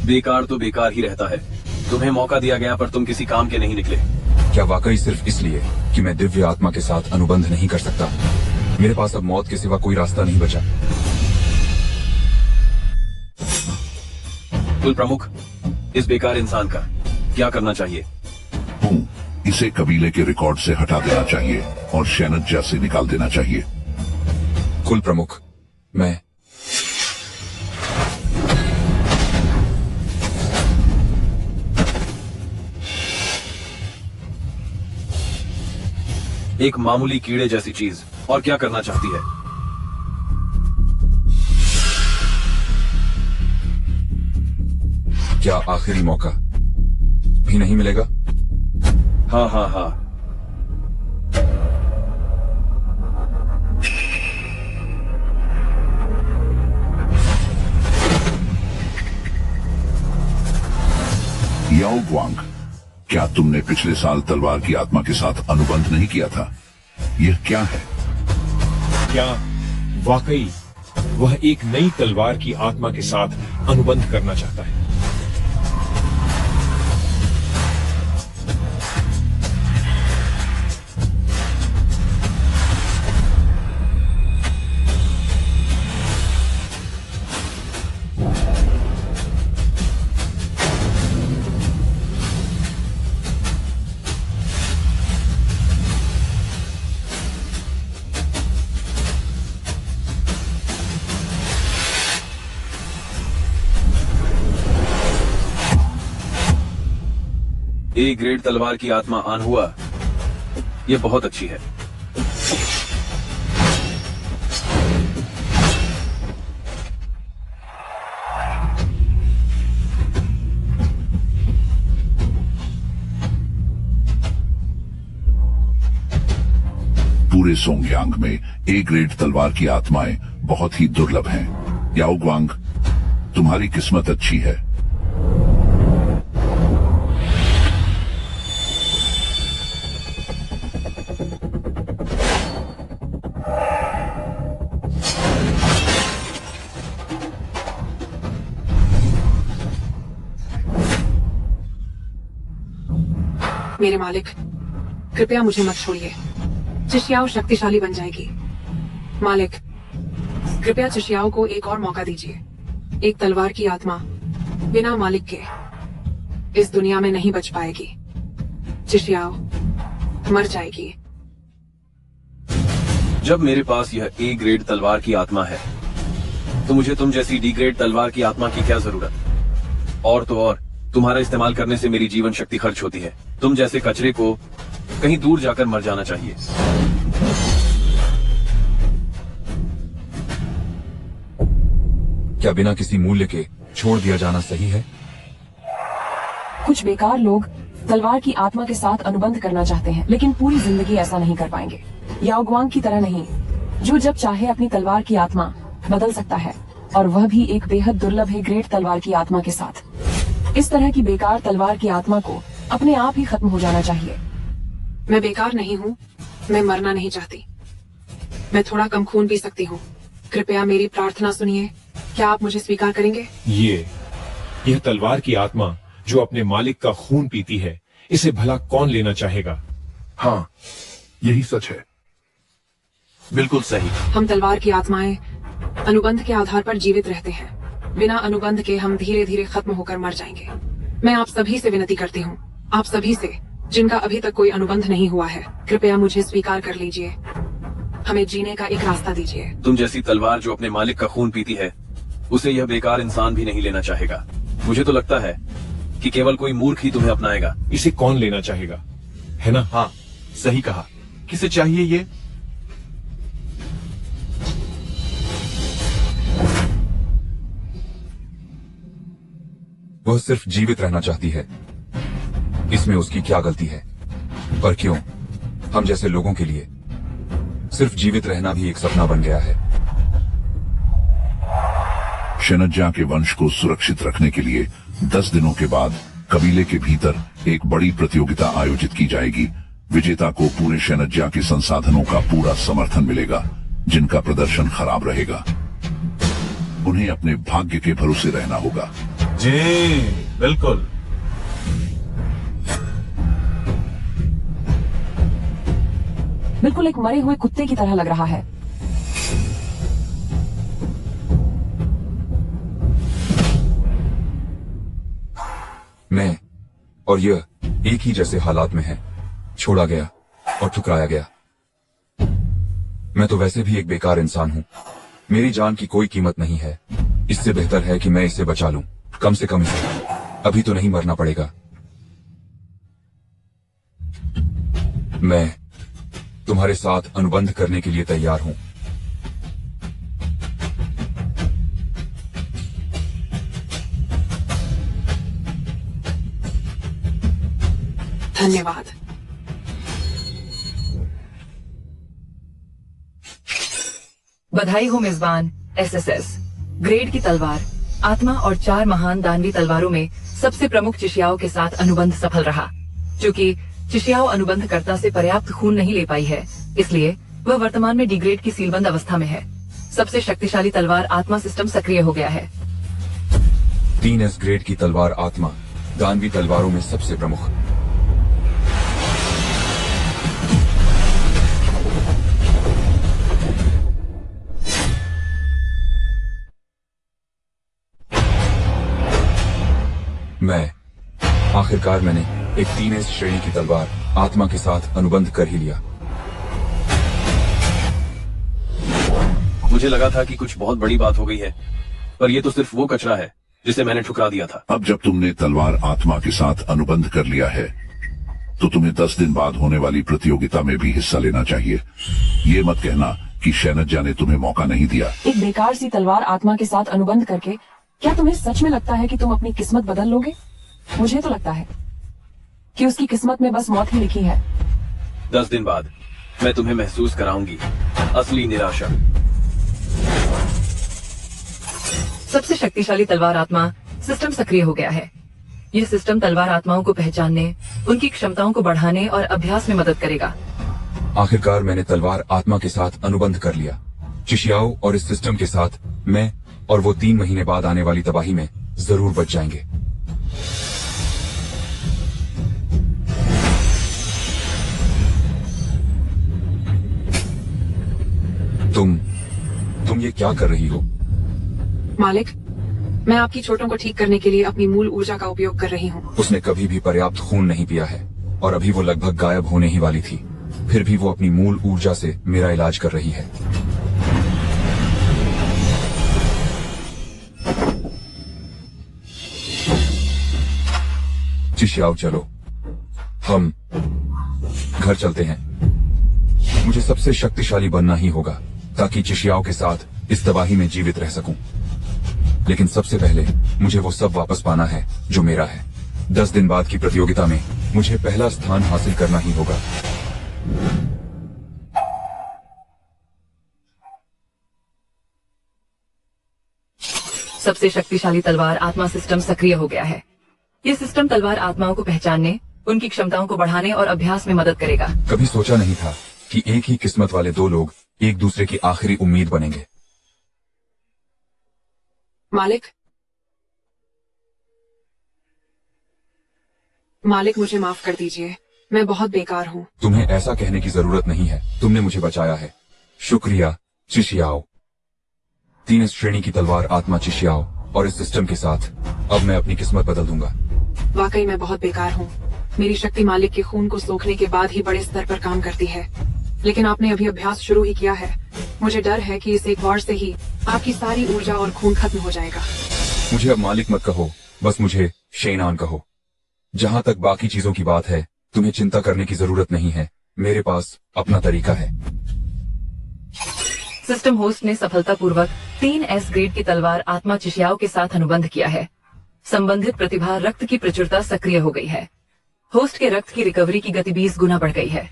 बेकार तो बेकार ही रहता है। तुम्हें मौका दिया गया पर तुम किसी काम के नहीं निकले। क्या वाकई सिर्फ इसलिए कि मैं दिव्य आत्मा के साथ अनुबंध नहीं कर सकता? मेरे पास अब मौत के सिवा कोई रास्ता नहीं बचा। कुल प्रमुख, इस बेकार इंसान का क्या करना चाहिए? इसे कबीले के रिकॉर्ड से हटा देना चाहिए और शैनज्जा से निकाल देना चाहिए। कुल प्रमुख, मैं एक मामूली कीड़े जैसी चीज, और क्या करना चाहती है? क्या आखिरी मौका भी नहीं मिलेगा? हाँ हाँ हाँ। याओ ग्वांग, क्या तुमने पिछले साल तलवार की आत्मा के साथ अनुबंध नहीं किया था? यह क्या है? क्या वाकई वह एक नई तलवार की आत्मा के साथ अनुबंध करना चाहता है? ए ग्रेड तलवार की आत्मा आन हुआ, यह बहुत अच्छी है। पूरे सोंगयांग में ए ग्रेड तलवार की आत्माएं बहुत ही दुर्लभ हैं। याओ ग्वांग, तुम्हारी किस्मत अच्छी है। मेरे मालिक, कृपया मुझे मत छोड़िए। चिशियाओ शक्तिशाली बन जाएगी। मालिक, कृपया चिशियाओ को एक और मौका दीजिए। एक तलवार की आत्मा बिना मालिक के इस दुनिया में नहीं बच पाएगी। चिशियाओ मर जाएगी। जब मेरे पास यह ए ग्रेड तलवार की आत्मा है, तो मुझे तुम जैसी डी ग्रेड तलवार की आत्मा की क्या जरूरत? और तो और, तुम्हारा इस्तेमाल करने से मेरी जीवन शक्ति खर्च होती है। तुम जैसे कचरे को कहीं दूर जाकर मर जाना चाहिए। क्या बिना किसी मूल्य के छोड़ दिया जाना सही है? कुछ बेकार लोग तलवार की आत्मा के साथ अनुबंध करना चाहते हैं, लेकिन पूरी जिंदगी ऐसा नहीं कर पाएंगे। याओ ग्वांग की तरह नहीं, जो जब चाहे अपनी तलवार की आत्मा बदल सकता है, और वह भी एक बेहद दुर्लभ है ग्रेट तलवार की आत्मा के साथ। इस तरह की बेकार तलवार की आत्मा को अपने आप ही खत्म हो जाना चाहिए। मैं बेकार नहीं हूँ, मैं मरना नहीं चाहती। मैं थोड़ा कम खून पी सकती हूँ। कृपया मेरी प्रार्थना सुनिए। क्या आप मुझे स्वीकार करेंगे? यह तलवार की आत्मा जो अपने मालिक का खून पीती है, इसे भला कौन लेना चाहेगा? हाँ, यही सच है। बिल्कुल सही। हम तलवार की आत्माएं अनुबंध के आधार पर जीवित रहते हैं। बिना अनुबंध के हम धीरे धीरे खत्म होकर मर जाएंगे। मैं आप सभी से विनती करती हूँ, आप सभी से जिनका अभी तक कोई अनुबंध नहीं हुआ है, कृपया मुझे स्वीकार कर लीजिए। हमें जीने का एक रास्ता दीजिए। तुम जैसी तलवार जो अपने मालिक का खून पीती है, उसे यह बेकार इंसान भी नहीं लेना चाहेगा। मुझे तो लगता है कि केवल कोई मूर्ख ही तुम्हें अपनाएगा। इसे कौन लेना चाहेगा, है ना? हाँ, सही कहा। किसे चाहिए ये? वह सिर्फ जीवित रहना चाहती है। इसमें उसकी क्या गलती है? पर क्यों हम जैसे लोगों के लिए सिर्फ जीवित रहना भी एक सपना बन गया है। शैनज्जा के वंश को सुरक्षित रखने के लिए 10 दिनों के बाद कबीले के भीतर एक बड़ी प्रतियोगिता आयोजित की जाएगी। विजेता को पूरे शैनज्जा के संसाधनों का पूरा समर्थन मिलेगा। जिनका प्रदर्शन खराब रहेगा, उन्हें अपने भाग्य के भरोसे रहना होगा। जी बिल्कुल। बिल्कुल एक मरे हुए कुत्ते की तरह लग रहा है। मैं और यह एक ही जैसे हालात में है, छोड़ा गया और ठुकराया गया। मैं तो वैसे भी एक बेकार इंसान हूं। मेरी जान की कोई कीमत नहीं है। इससे बेहतर है कि मैं इसे बचा लूं। कम से कम इसे अभी तो नहीं मरना पड़ेगा। मैं तुम्हारे साथ अनुबंध करने के लिए तैयार हूं। धन्यवाद। बधाई हो मेजबान एसएसएस। ग्रेड की तलवार आत्मा और 4 महान दानवी तलवारों में सबसे प्रमुख चिशियाओं के साथ अनुबंध सफल रहा। चूंकि चिशियाओ अनुबंधकर्ता से पर्याप्त खून नहीं ले पाई है, इसलिए वह वर्तमान में डिग्रेड की सीलबंद अवस्था में है। सबसे शक्तिशाली तलवार आत्मा सिस्टम सक्रिय हो गया है। 3S ग्रेड की तलवार आत्मा दानवी तलवारों में सबसे प्रमुख। मैं आखिरकार मैंने एक 3S श्रेणी की तलवार आत्मा के साथ अनुबंध कर ही लिया। मुझे लगा था कि कुछ बहुत बड़ी बात हो गई है, पर यह तो सिर्फ वो कचरा है जिसे मैंने ठुकरा दिया था। अब जब तुमने तलवार आत्मा के साथ अनुबंध कर लिया है तो तुम्हें 10 दिन बाद होने वाली प्रतियोगिता में भी हिस्सा लेना चाहिए। ये मत कहना कि शैनज्जा ने तुम्हें मौका नहीं दिया। एक बेकार सी तलवार आत्मा के साथ अनुबंध करके क्या तुम्हें सच में लगता है कि तुम अपनी किस्मत बदल लोगे? मुझे तो लगता है कि उसकी किस्मत में बस मौत ही लिखी है। 10 दिन बाद मैं तुम्हें महसूस कराऊंगी असली निराशा। सबसे शक्तिशाली तलवार आत्मा सिस्टम सक्रिय हो गया है। यह सिस्टम तलवार आत्माओं को पहचानने, उनकी क्षमताओं को बढ़ाने और अभ्यास में मदद करेगा। आखिरकार मैंने तलवार आत्मा के साथ अनुबंध कर लिया। चिशियाओ और इस सिस्टम के साथ मैं और वो 3 महीने बाद आने वाली तबाही में जरूर बच जाएंगे। तुम ये क्या कर रही हो? मालिक, मैं आपकी चोटों को ठीक करने के लिए अपनी मूल ऊर्जा का उपयोग कर रही हूँ। उसने कभी भी पर्याप्त खून नहीं पिया है और अभी वो लगभग गायब होने ही वाली थी। फिर भी वो अपनी मूल ऊर्जा से मेरा इलाज कर रही है। चिशियाओ चलो, हम घर चलते हैं। मुझे सबसे शक्तिशाली बनना ही होगा ताकि चिशियाओ के साथ इस तबाही में जीवित रह सकूं। लेकिन सबसे पहले मुझे वो सब वापस पाना है जो मेरा है। 10 दिन बाद की प्रतियोगिता में मुझे पहला स्थान हासिल करना ही होगा। सबसे शक्तिशाली तलवार आत्मा सिस्टम सक्रिय हो गया है। ये सिस्टम तलवार आत्माओं को पहचानने, उनकी क्षमताओं को बढ़ाने और अभ्यास में मदद करेगा। कभी सोचा नहीं था कि एक ही किस्मत वाले 2 लोग एक दूसरे की आखिरी उम्मीद बनेंगे। मालिक मुझे माफ कर दीजिए, मैं बहुत बेकार हूँ। तुम्हें ऐसा कहने की जरूरत नहीं है। तुमने मुझे बचाया है। शुक्रिया चिशियाओ। 3S श्रेणी की तलवार आत्मा चिशियाओ और इस सिस्टम के साथ अब मैं अपनी किस्मत बदल दूंगा। वाकई मैं बहुत बेकार हूँ। मेरी शक्ति मालिक के खून को सोखने के बाद ही बड़े स्तर पर काम करती है, लेकिन आपने अभी अभ्यास शुरू ही किया है। मुझे डर है कि इस एक वार से ही आपकी सारी ऊर्जा और खून खत्म हो जाएगा। मुझे अब मालिक मत कहो, बस मुझे शेनान कहो। जहाँ तक बाकी चीजों की बात है, तुम्हें चिंता करने की जरूरत नहीं है। मेरे पास अपना तरीका है। सिस्टम होस्ट ने सफलतापूर्वक 3S ग्रेड की तलवार आत्मा चिशियाओ के साथ अनुबंध किया है। संबंधित प्रतिभा रक्त की प्रचुरता सक्रिय हो गई है। होस्ट के रक्त की रिकवरी की गति 20 गुना बढ़ गई है।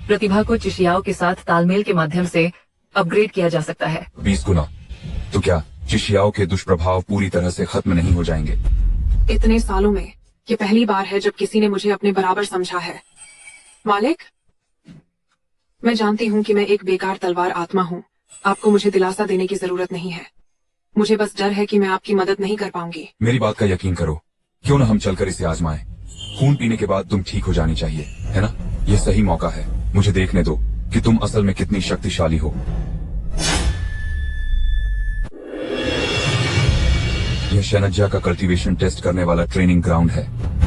प्रतिभा को चिशियाओ के साथ तालमेल के माध्यम से अपग्रेड किया जा सकता है। 20 गुना? तो क्या चिशियाओ के दुष्प्रभाव पूरी तरह से खत्म नहीं हो जाएंगे? इतने सालों में ये पहली बार है जब किसी ने मुझे अपने बराबर समझा है। मालिक, मैं जानती हूँ कि मैं एक बेकार तलवार आत्मा हूँ। आपको मुझे दिलासा देने की जरूरत नहीं है। मुझे बस डर है कि मैं आपकी मदद नहीं कर पाऊंगी। मेरी बात का यकीन करो, क्यों ना हम चलकर इसे आजमाएं। खून पीने के बाद तुम ठीक हो जानी चाहिए, है ना? यह सही मौका है। मुझे देखने दो कि तुम असल में कितनी शक्तिशाली हो। यह शैनज्जा का कल्टीवेशन टेस्ट करने वाला ट्रेनिंग ग्राउंड है।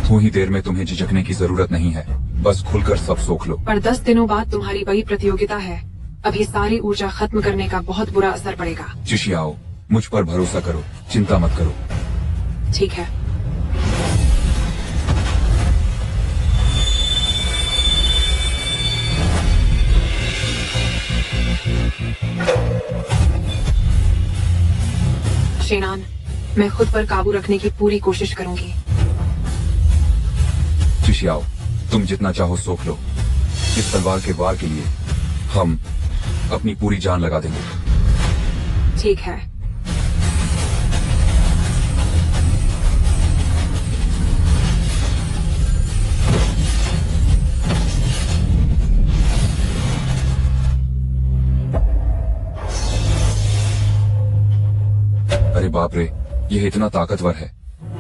थोड़ी देर में तुम्हें झिझकने की जरूरत नहीं है, बस खुलकर सब सोख लो। पर 10 दिनों बाद तुम्हारी बड़ी प्रतियोगिता है। अभी सारी ऊर्जा खत्म करने का बहुत बुरा असर पड़ेगा। चिशियाओ, मुझ पर भरोसा करो, चिंता मत करो। ठीक है। शेनान, मैं खुद पर काबू रखने की पूरी कोशिश करूंगी। चिशियाओ, तुम जितना चाहो सोख लो। इस तलवार के वार के लिए हम अपनी पूरी जान लगा देंगे। ठीक है। अरे बाप रे, यह इतना ताकतवर है।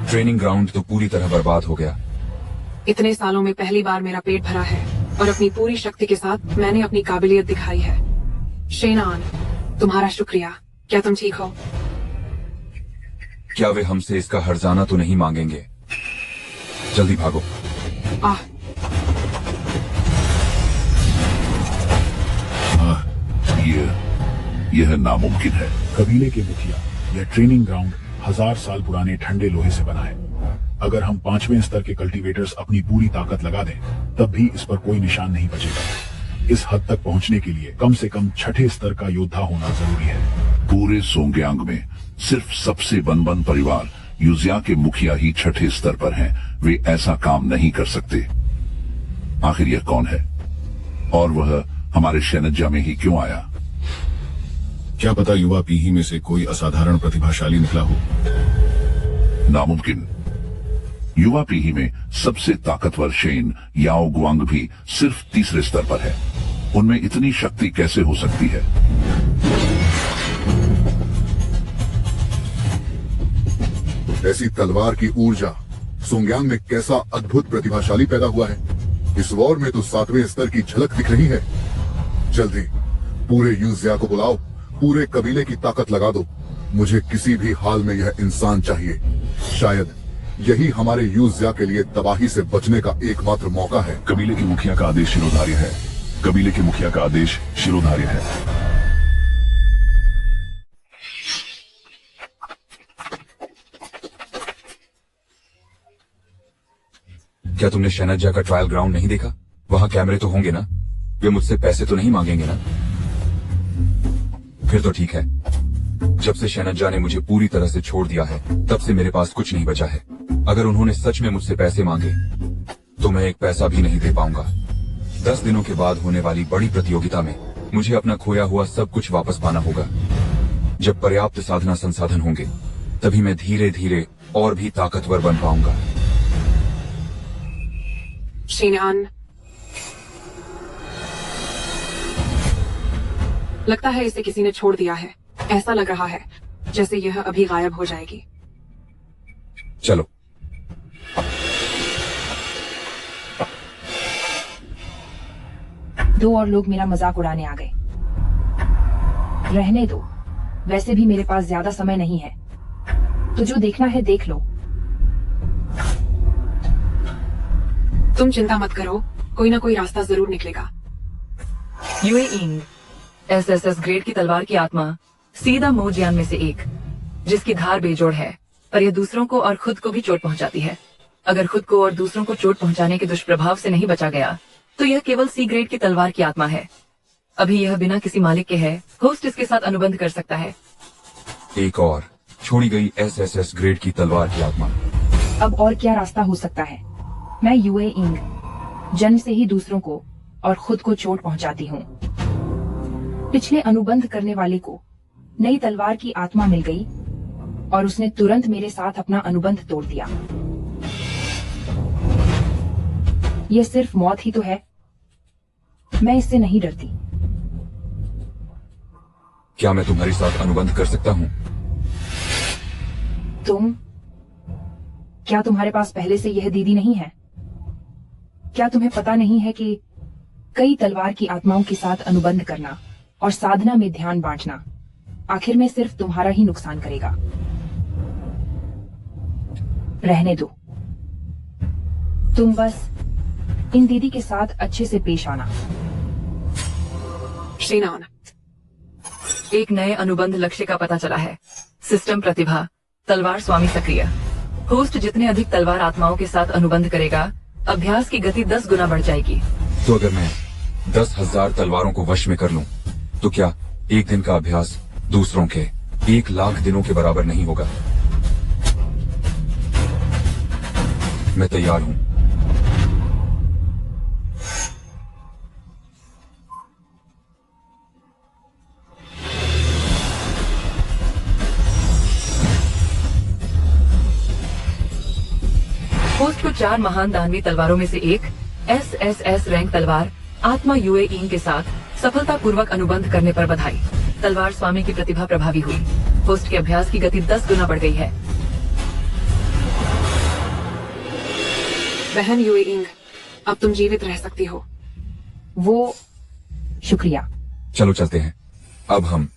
ट्रेनिंग ग्राउंड तो पूरी तरह बर्बाद हो गया। इतने सालों में पहली बार मेरा पेट भरा है और अपनी पूरी शक्ति के साथ मैंने अपनी काबिलियत दिखाई है। शेनान, तुम्हारा शुक्रिया। क्या तुम ठीक हो? क्या वे हमसे इसका हर्जाना तो नहीं मांगेंगे? जल्दी भागो। यह नामुमकिन है। कबीले के मुखिया, यह ट्रेनिंग ग्राउंड 1000 साल पुराने ठंडे लोहे से बना है। अगर हम 5वें स्तर के कल्टीवेटर्स अपनी पूरी ताकत लगा दें, तब भी इस पर कोई निशान नहीं बचेगा। इस हद तक पहुंचने के लिए कम से कम 6ठे स्तर का योद्धा होना जरूरी है। पूरे सोंगयांग में सिर्फ सबसे बनबन परिवार यूजिया के मुखिया ही 6ठे स्तर पर हैं। वे ऐसा काम नहीं कर सकते। आखिर यह कौन है और वह हमारे शैनज्जा में ही क्यों आया? क्या पता युवा पीढ़ी में से कोई असाधारण प्रतिभाशाली निकला हो। नामुमकिन। युवा पीढ़ी में सबसे ताकतवर शेन याओ गुआंग भी सिर्फ 3रे स्तर पर है। उनमें इतनी शक्ति कैसे हो सकती है? ऐसी तलवार की ऊर्जा सोंगयांग में कैसा अद्भुत प्रतिभाशाली पैदा हुआ है। इस वॉर में तो 7वें स्तर की झलक दिख रही है। जल्दी पूरे यूजिया को बुलाओ, पूरे कबीले की ताकत लगा दो। मुझे किसी भी हाल में यह इंसान चाहिए। शायद यही हमारे यूजिया के लिए तबाही से बचने का एकमात्र मौका है। कबीले के मुखिया का आदेश शिरोधार्य है। कबीले के मुखिया का आदेश शिरोधार्य है। क्या तुमने शैनज्जा का ट्रायल ग्राउंड नहीं देखा? वहां कैमरे तो होंगे ना? वे मुझसे पैसे तो नहीं मांगेंगे ना? फिर तो ठीक है। जब से शैनज्जा ने मुझे पूरी तरह से छोड़ दिया है, तब से मेरे पास कुछ नहीं बचा है। अगर उन्होंने सच में मुझसे पैसे मांगे तो मैं एक पैसा भी नहीं दे पाऊंगा। 10 दिनों के बाद होने वाली बड़ी प्रतियोगिता में मुझे अपना खोया हुआ सब कुछ वापस पाना होगा। जब पर्याप्त साधना संसाधन होंगे, तभी मैं धीरे धीरे और भी ताकतवर बन पाऊंगा। शेनान, लगता है इसे किसी ने छोड़ दिया है। ऐसा लग रहा है जैसे यह अभी गायब हो जाएगी। चलो। दो और लोग मेरा मजाक उड़ाने आ गए। रहने दो, वैसे भी मेरे पास ज्यादा समय नहीं है। तो जो देखना है देख लो। तुम चिंता मत करो, कोई ना कोई रास्ता जरूर निकलेगा। यूए इंग, एसएसएस ग्रेड की तलवार की आत्मा, सीधा मोजियान में से एक, जिसकी धार बेजोड़ है, पर यह दूसरों को और खुद को भी चोट पहुंचाती है। अगर खुद को और दूसरों को चोट पहुंचाने के दुष्प्रभाव से नहीं बचा गया, तो यह केवल सी ग्रेड की तलवार की आत्मा है। अभी यह बिना किसी मालिक के है। होस्ट इसके साथ अनुबंध कर सकता है। एक और छोड़ी गई एसएसएस ग्रेड की तलवार की आत्मा। अब और क्या रास्ता हो सकता है? मैं यूए इंग, जन्म से ही दूसरों को और खुद को चोट पहुंचाती हूँ। पिछले अनुबंध करने वाले को नई तलवार की आत्मा मिल गई और उसने तुरंत मेरे साथ अपना अनुबंध तोड़ दिया। यह सिर्फ मौत ही तो है। मैं इससे नहीं डरती। क्या मैं तुम्हारे साथ अनुबंध कर सकता हूँ? क्या तुम्हारे पास पहले से यह दीदी नहीं है? क्या तुम्हें पता नहीं है कि कई तलवार की आत्माओं के साथ अनुबंध करना और साधना में ध्यान बांटना आखिर में सिर्फ तुम्हारा ही नुकसान करेगा। रहने दो, तुम बस इन दीदी के साथ अच्छे से पेश आना। शेनॉन, एक नए अनुबंध लक्ष्य का पता चला है। सिस्टम प्रतिभा, तलवार स्वामी सक्रिय। होस्ट जितने अधिक तलवार आत्माओं के साथ अनुबंध करेगा, अभ्यास की गति 10 गुना बढ़ जाएगी। तो अगर मैं 10,000 तलवारों को वश में कर लूं, तो क्या एक दिन का अभ्यास दूसरों के 1,00,000 दिनों के बराबर नहीं होगा? मैं तैयार हूं। होस्ट को 4 महान दानवी तलवारों में से एक SSS रैंक तलवार आत्मा यूए इंग के साथ सफलतापूर्वक अनुबंध करने पर बधाई। तलवार स्वामी की प्रतिभा प्रभावी हुई। होस्ट के अभ्यास की गति 10 गुना बढ़ गई है। बहन यूए इंग, अब तुम जीवित रह सकती हो। वो शुक्रिया। चलो चलते हैं। अब हम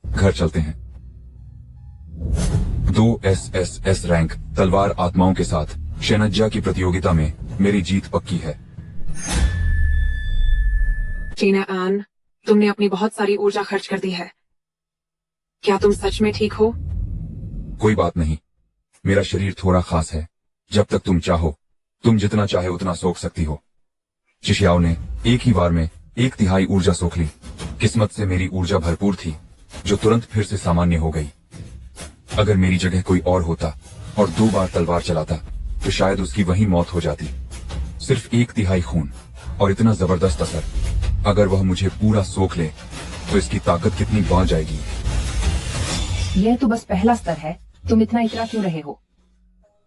घर चलते हैं। 2 SSS रैंक तलवार आत्माओं के साथ शेनज्जा की प्रतियोगिता में मेरी जीत पक्की है। चीना आन, तुमने अपनी बहुत सारी ऊर्जा खर्च कर दी है। क्या तुम सच में ठीक हो? कोई बात नहीं, मेरा शरीर थोड़ा खास है। जब तक तुम चाहो, तुम जितना चाहे उतना सोख सकती हो। चिशियाओ ने एक ही बार में 1/3 ऊर्जा सोख ली। किस्मत से मेरी ऊर्जा भरपूर थी, जो तुरंत फिर से सामान्य हो गई। अगर मेरी जगह कोई और होता और 2 बार तलवार चलाता, तो शायद उसकी वही मौत हो जाती। सिर्फ 1/3 खून और इतना जबरदस्त असर। अगर वह मुझे पूरा सोख ले, तो इसकी ताकत कितनी बढ़ जाएगी। यह तो बस पहला स्तर है। तुम इतना इतरा क्यों रहे हो?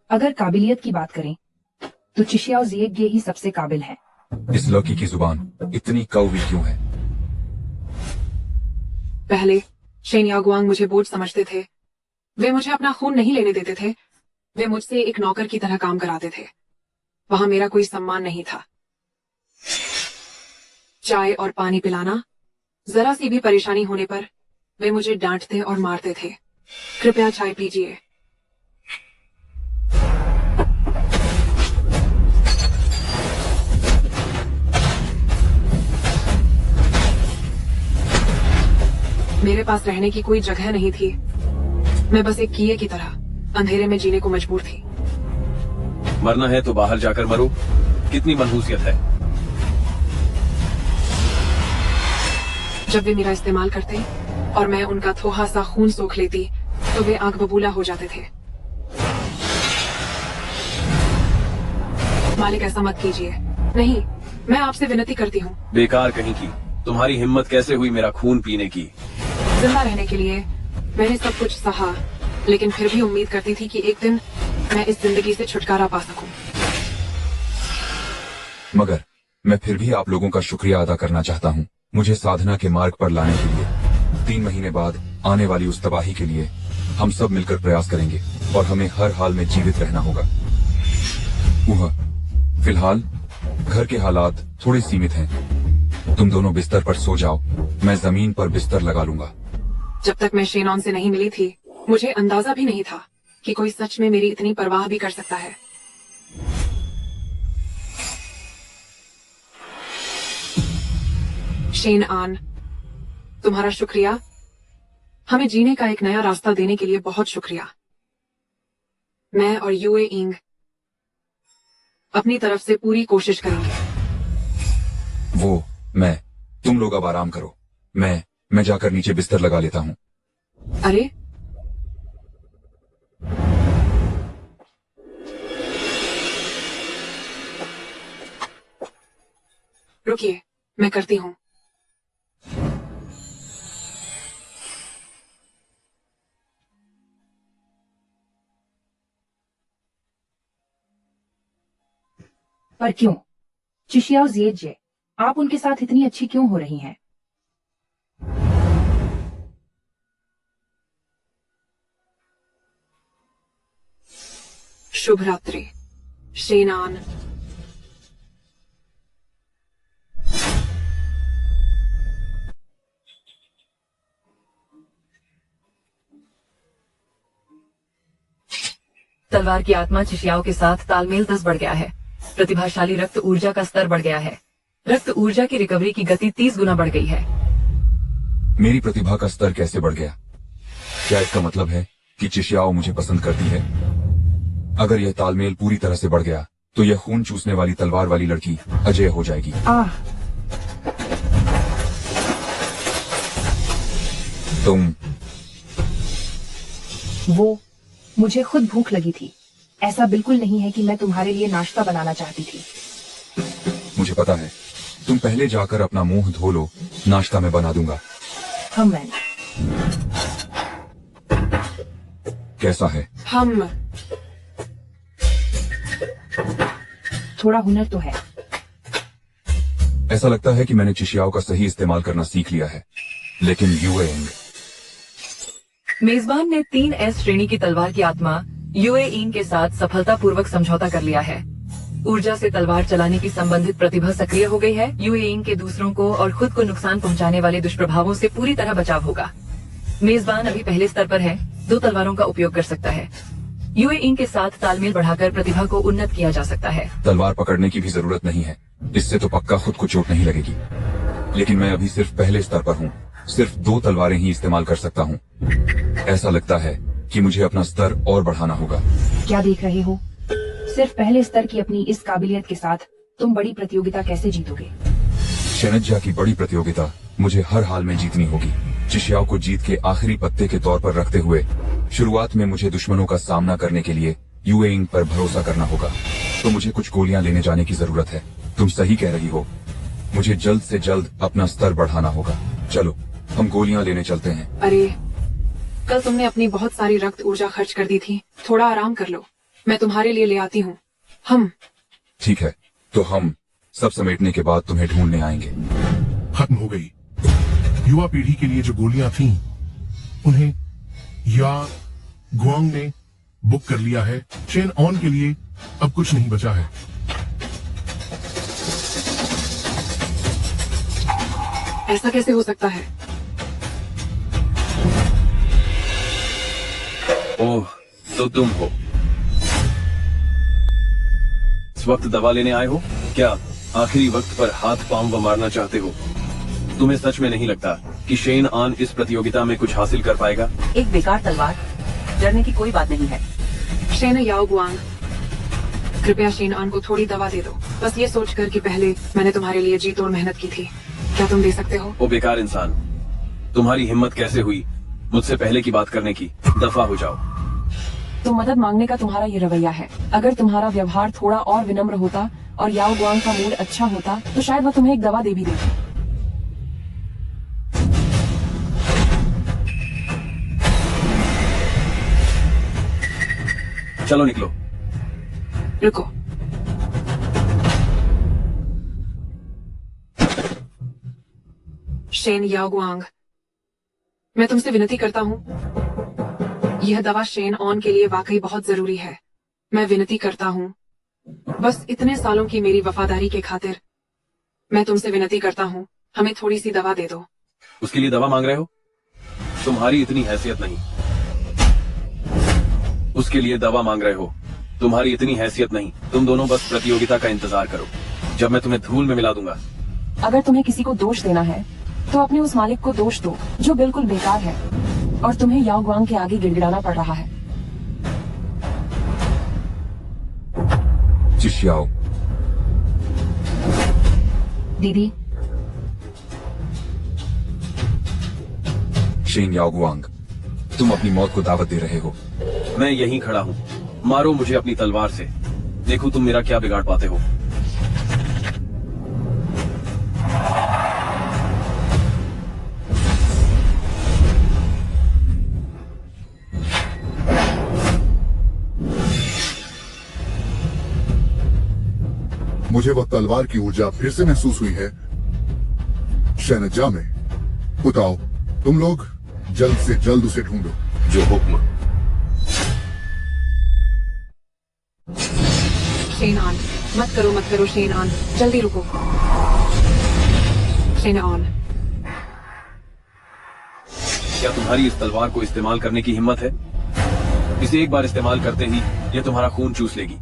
अगर काबिलियत की बात करें, तो चिशियाओ ज़िएगे ही सबसे काबिल है। इस लड़की की जुबान इतनी कड़वी क्यों है? पहले शेन यागुआंग मुझे बोझ समझते थे। वे मुझे अपना खून नहीं लेने देते थे। वे मुझसे एक नौकर की तरह काम कराते थे। वहां मेरा कोई सम्मान नहीं था। चाय और पानी पिलाना, जरा सी भी परेशानी होने पर वे मुझे डांटते और मारते थे। कृपया चाय पीजिए। मेरे पास रहने की कोई जगह नहीं थी। मैं बस एक कीड़े की तरह अंधेरे में जीने को मजबूर थी। मरना है तो बाहर जाकर मरो। कितनी मनहूसियत है। जब वे मेरा इस्तेमाल करते और मैं उनका थोड़ा सा खून सोख लेती, तो वे आंख बबूला हो जाते थे। मालिक, ऐसा मत कीजिए। नहीं, मैं आपसे विनती करती हूँ। बेकार कहीं की। तुम्हारी हिम्मत कैसे हुई मेरा खून पीने की? जिंदा रहने के लिए मैंने सब कुछ सहा, लेकिन फिर भी उम्मीद करती थी कि एक दिन मैं इस जिंदगी से छुटकारा पा सकूं। मगर मैं फिर भी आप लोगों का शुक्रिया अदा करना चाहता हूँ, मुझे साधना के मार्ग पर लाने के लिए। 3 महीने बाद आने वाली उस तबाही के लिए हम सब मिलकर प्रयास करेंगे और हमें हर हाल में जीवित रहना होगा। फिलहाल घर के हालात थोड़े सीमित हैं। तुम दोनों बिस्तर पर सो जाओ, मैं जमीन पर बिस्तर लगा लूंगा। जब तक मैं शेनॉन से नहीं मिली थी, मुझे अंदाजा भी नहीं था कि कोई सच में मेरी इतनी परवाह भी कर सकता है। शेन आन, तुम्हारा शुक्रिया। हमें जीने का एक नया रास्ता देने के लिए बहुत शुक्रिया। मैं और यूए इंग अपनी तरफ से पूरी कोशिश करेंगे। तुम लोग अब आराम करो। मैं जाकर नीचे बिस्तर लगा लेता हूँ। अरे, रुकिए, मैं करती हूँ। पर क्यों? चिशियाओ ज़िएजे, आप उनके साथ इतनी अच्छी क्यों हो रही हैं? शुभ रात्रि शेनान। तलवार की आत्मा चिशियाओ के साथ तालमेल 10 बढ़ गया है। प्रतिभाशाली रक्त ऊर्जा का स्तर बढ़ गया है। रक्त ऊर्जा की रिकवरी की गति 30 गुना बढ़ गई है। मेरी प्रतिभा का स्तर कैसे बढ़ गया? क्या इसका मतलब है कि चिशियाओ मुझे पसंद करती है? अगर यह तालमेल पूरी तरह से बढ़ गया तो यह खून चूसने वाली तलवार वाली लड़की अजय हो जाएगी। तुम वो मुझे खुद भूख लगी थी। ऐसा बिल्कुल नहीं है कि मैं तुम्हारे लिए नाश्ता बनाना चाहती थी। मुझे पता है। तुम पहले जाकर अपना मुंह धो लो, नाश्ता मैं बना दूंगा। हम मैन कैसा है? हम थोड़ा हुनर तो है। ऐसा लगता है कि मैंने चिशियाओ का सही इस्तेमाल करना सीख लिया है, लेकिन यूएंग। मेजबान ने 3S श्रेणी की तलवार की आत्मा यूएइंग के साथ सफलतापूर्वक समझौता कर लिया है। ऊर्जा से तलवार चलाने की संबंधित प्रतिभा सक्रिय हो गई है। यूएइंग के दूसरों को और खुद को नुकसान पहुंचाने वाले दुष्प्रभावों से पूरी तरह बचाव होगा। मेजबान अभी पहले स्तर पर है, 2 तलवारों का उपयोग कर सकता है। यूएइंग के साथ तालमेल बढ़ाकर प्रतिभा को उन्नत किया जा सकता है। तलवार पकड़ने की भी जरूरत नहीं है, इससे तो पक्का खुद को चोट नहीं लगेगी। लेकिन मैं अभी सिर्फ पहले स्तर पर हूँ, सिर्फ 2 तलवारें ही इस्तेमाल कर सकता हूँ। ऐसा लगता है कि मुझे अपना स्तर और बढ़ाना होगा। क्या देख रहे हो? सिर्फ पहले स्तर की अपनी इस काबिलियत के साथ तुम बड़ी प्रतियोगिता कैसे जीतोगे? शेनज्जा की बड़ी प्रतियोगिता मुझे हर हाल में जीतनी होगी। चिशियाओ को जीत के आखिरी पत्ते के तौर पर रखते हुए शुरुआत में मुझे दुश्मनों का सामना करने के लिए यूएइंग पर भरोसा करना होगा। तो मुझे कुछ गोलियां लेने जाने की जरूरत है। तुम सही कह रही हो, मुझे जल्द से जल्द अपना स्तर बढ़ाना होगा। चलो हम गोलियां लेने चलते हैं। अरे कल तुमने अपनी बहुत सारी रक्त ऊर्जा खर्च कर दी थी, थोड़ा आराम कर लो, मैं तुम्हारे लिए ले आती हूँ। हम ठीक है, तो हम सब समेटने के बाद तुम्हें ढूंढने आएंगे। खत्म हो गई। युवा पीढ़ी के लिए जो गोलियां थीं, उन्हें या गुआंग ने बुक कर लिया है। चेन ऑन के लिए अब कुछ नहीं बचा है। ऐसा कैसे हो सकता है? ओह, तो तुम हो। इस वक्त दवा लेने आए हो क्या? आखिरी वक्त पर हाथ पांव मारना चाहते हो? तुम्हें सच में नहीं लगता कि शेन आन इस प्रतियोगिता में कुछ हासिल कर पाएगा? एक बेकार तलवार, डरने की कोई बात नहीं है। शेन याओ गुआंग, कृपया शेन आन को थोड़ी दवा दे दो, बस ये सोचकर कि पहले मैंने तुम्हारे लिए जी तोड़ मेहनत की थी। क्या तुम दे सकते हो? ओ बेकार इंसान, तुम्हारी हिम्मत कैसे हुई मुझसे पहले की बात करने की? दफा हो जाओ। तो मदद मांगने का तुम्हारा ये रवैया है। अगर तुम्हारा व्यवहार थोड़ा और विनम्र होता और याओ गुआंग का मूड अच्छा होता तो शायद वह तुम्हें एक दवा दे भी देती। चलो निकलो। रुको, शेन याओ गुआंग, मैं तुमसे विनती करता हूँ, यह दवा शेन ऑन के लिए वाकई बहुत जरूरी है। मैं विनती करता हूँ, बस इतने सालों की मेरी वफादारी के खातिर मैं तुमसे विनती करता हूँ, हमें थोड़ी सी दवा दे दो। उसके लिए दवा मांग रहे हो? तुम्हारी इतनी हैसियत नहीं। उसके लिए दवा मांग रहे हो? तुम्हारी इतनी हैसियत नहीं। तुम दोनों बस प्रतियोगिता का इंतजार करो, जब मैं तुम्हें धूल में मिला दूंगा। अगर तुम्हें किसी को दोष देना है तो अपने उस मालिक को दोष दो जो बिल्कुल बेकार है और तुम्हें याओ गुआंग के आगे गिड़गिड़ाना पड़ रहा है। चिशियाओ दीदी, शेन याओ गुआंग, तुम अपनी मौत को दावत दे रहे हो। मैं यहीं खड़ा हूँ, मारो मुझे अपनी तलवार से, देखो तुम मेरा क्या बिगाड़ पाते हो। मुझे वह तलवार की ऊर्जा फिर से महसूस हुई है शेनज्जा में। बताओ, तुम लोग जल्द से जल्द उसे ढूंढो। जो हुक्म। शेनान, मत करो शेनान, जल्दी रुको। शेनान, क्या तुम्हारी इस तलवार को इस्तेमाल करने की हिम्मत है? इसे एक बार इस्तेमाल करते ही यह तुम्हारा खून चूस लेगी।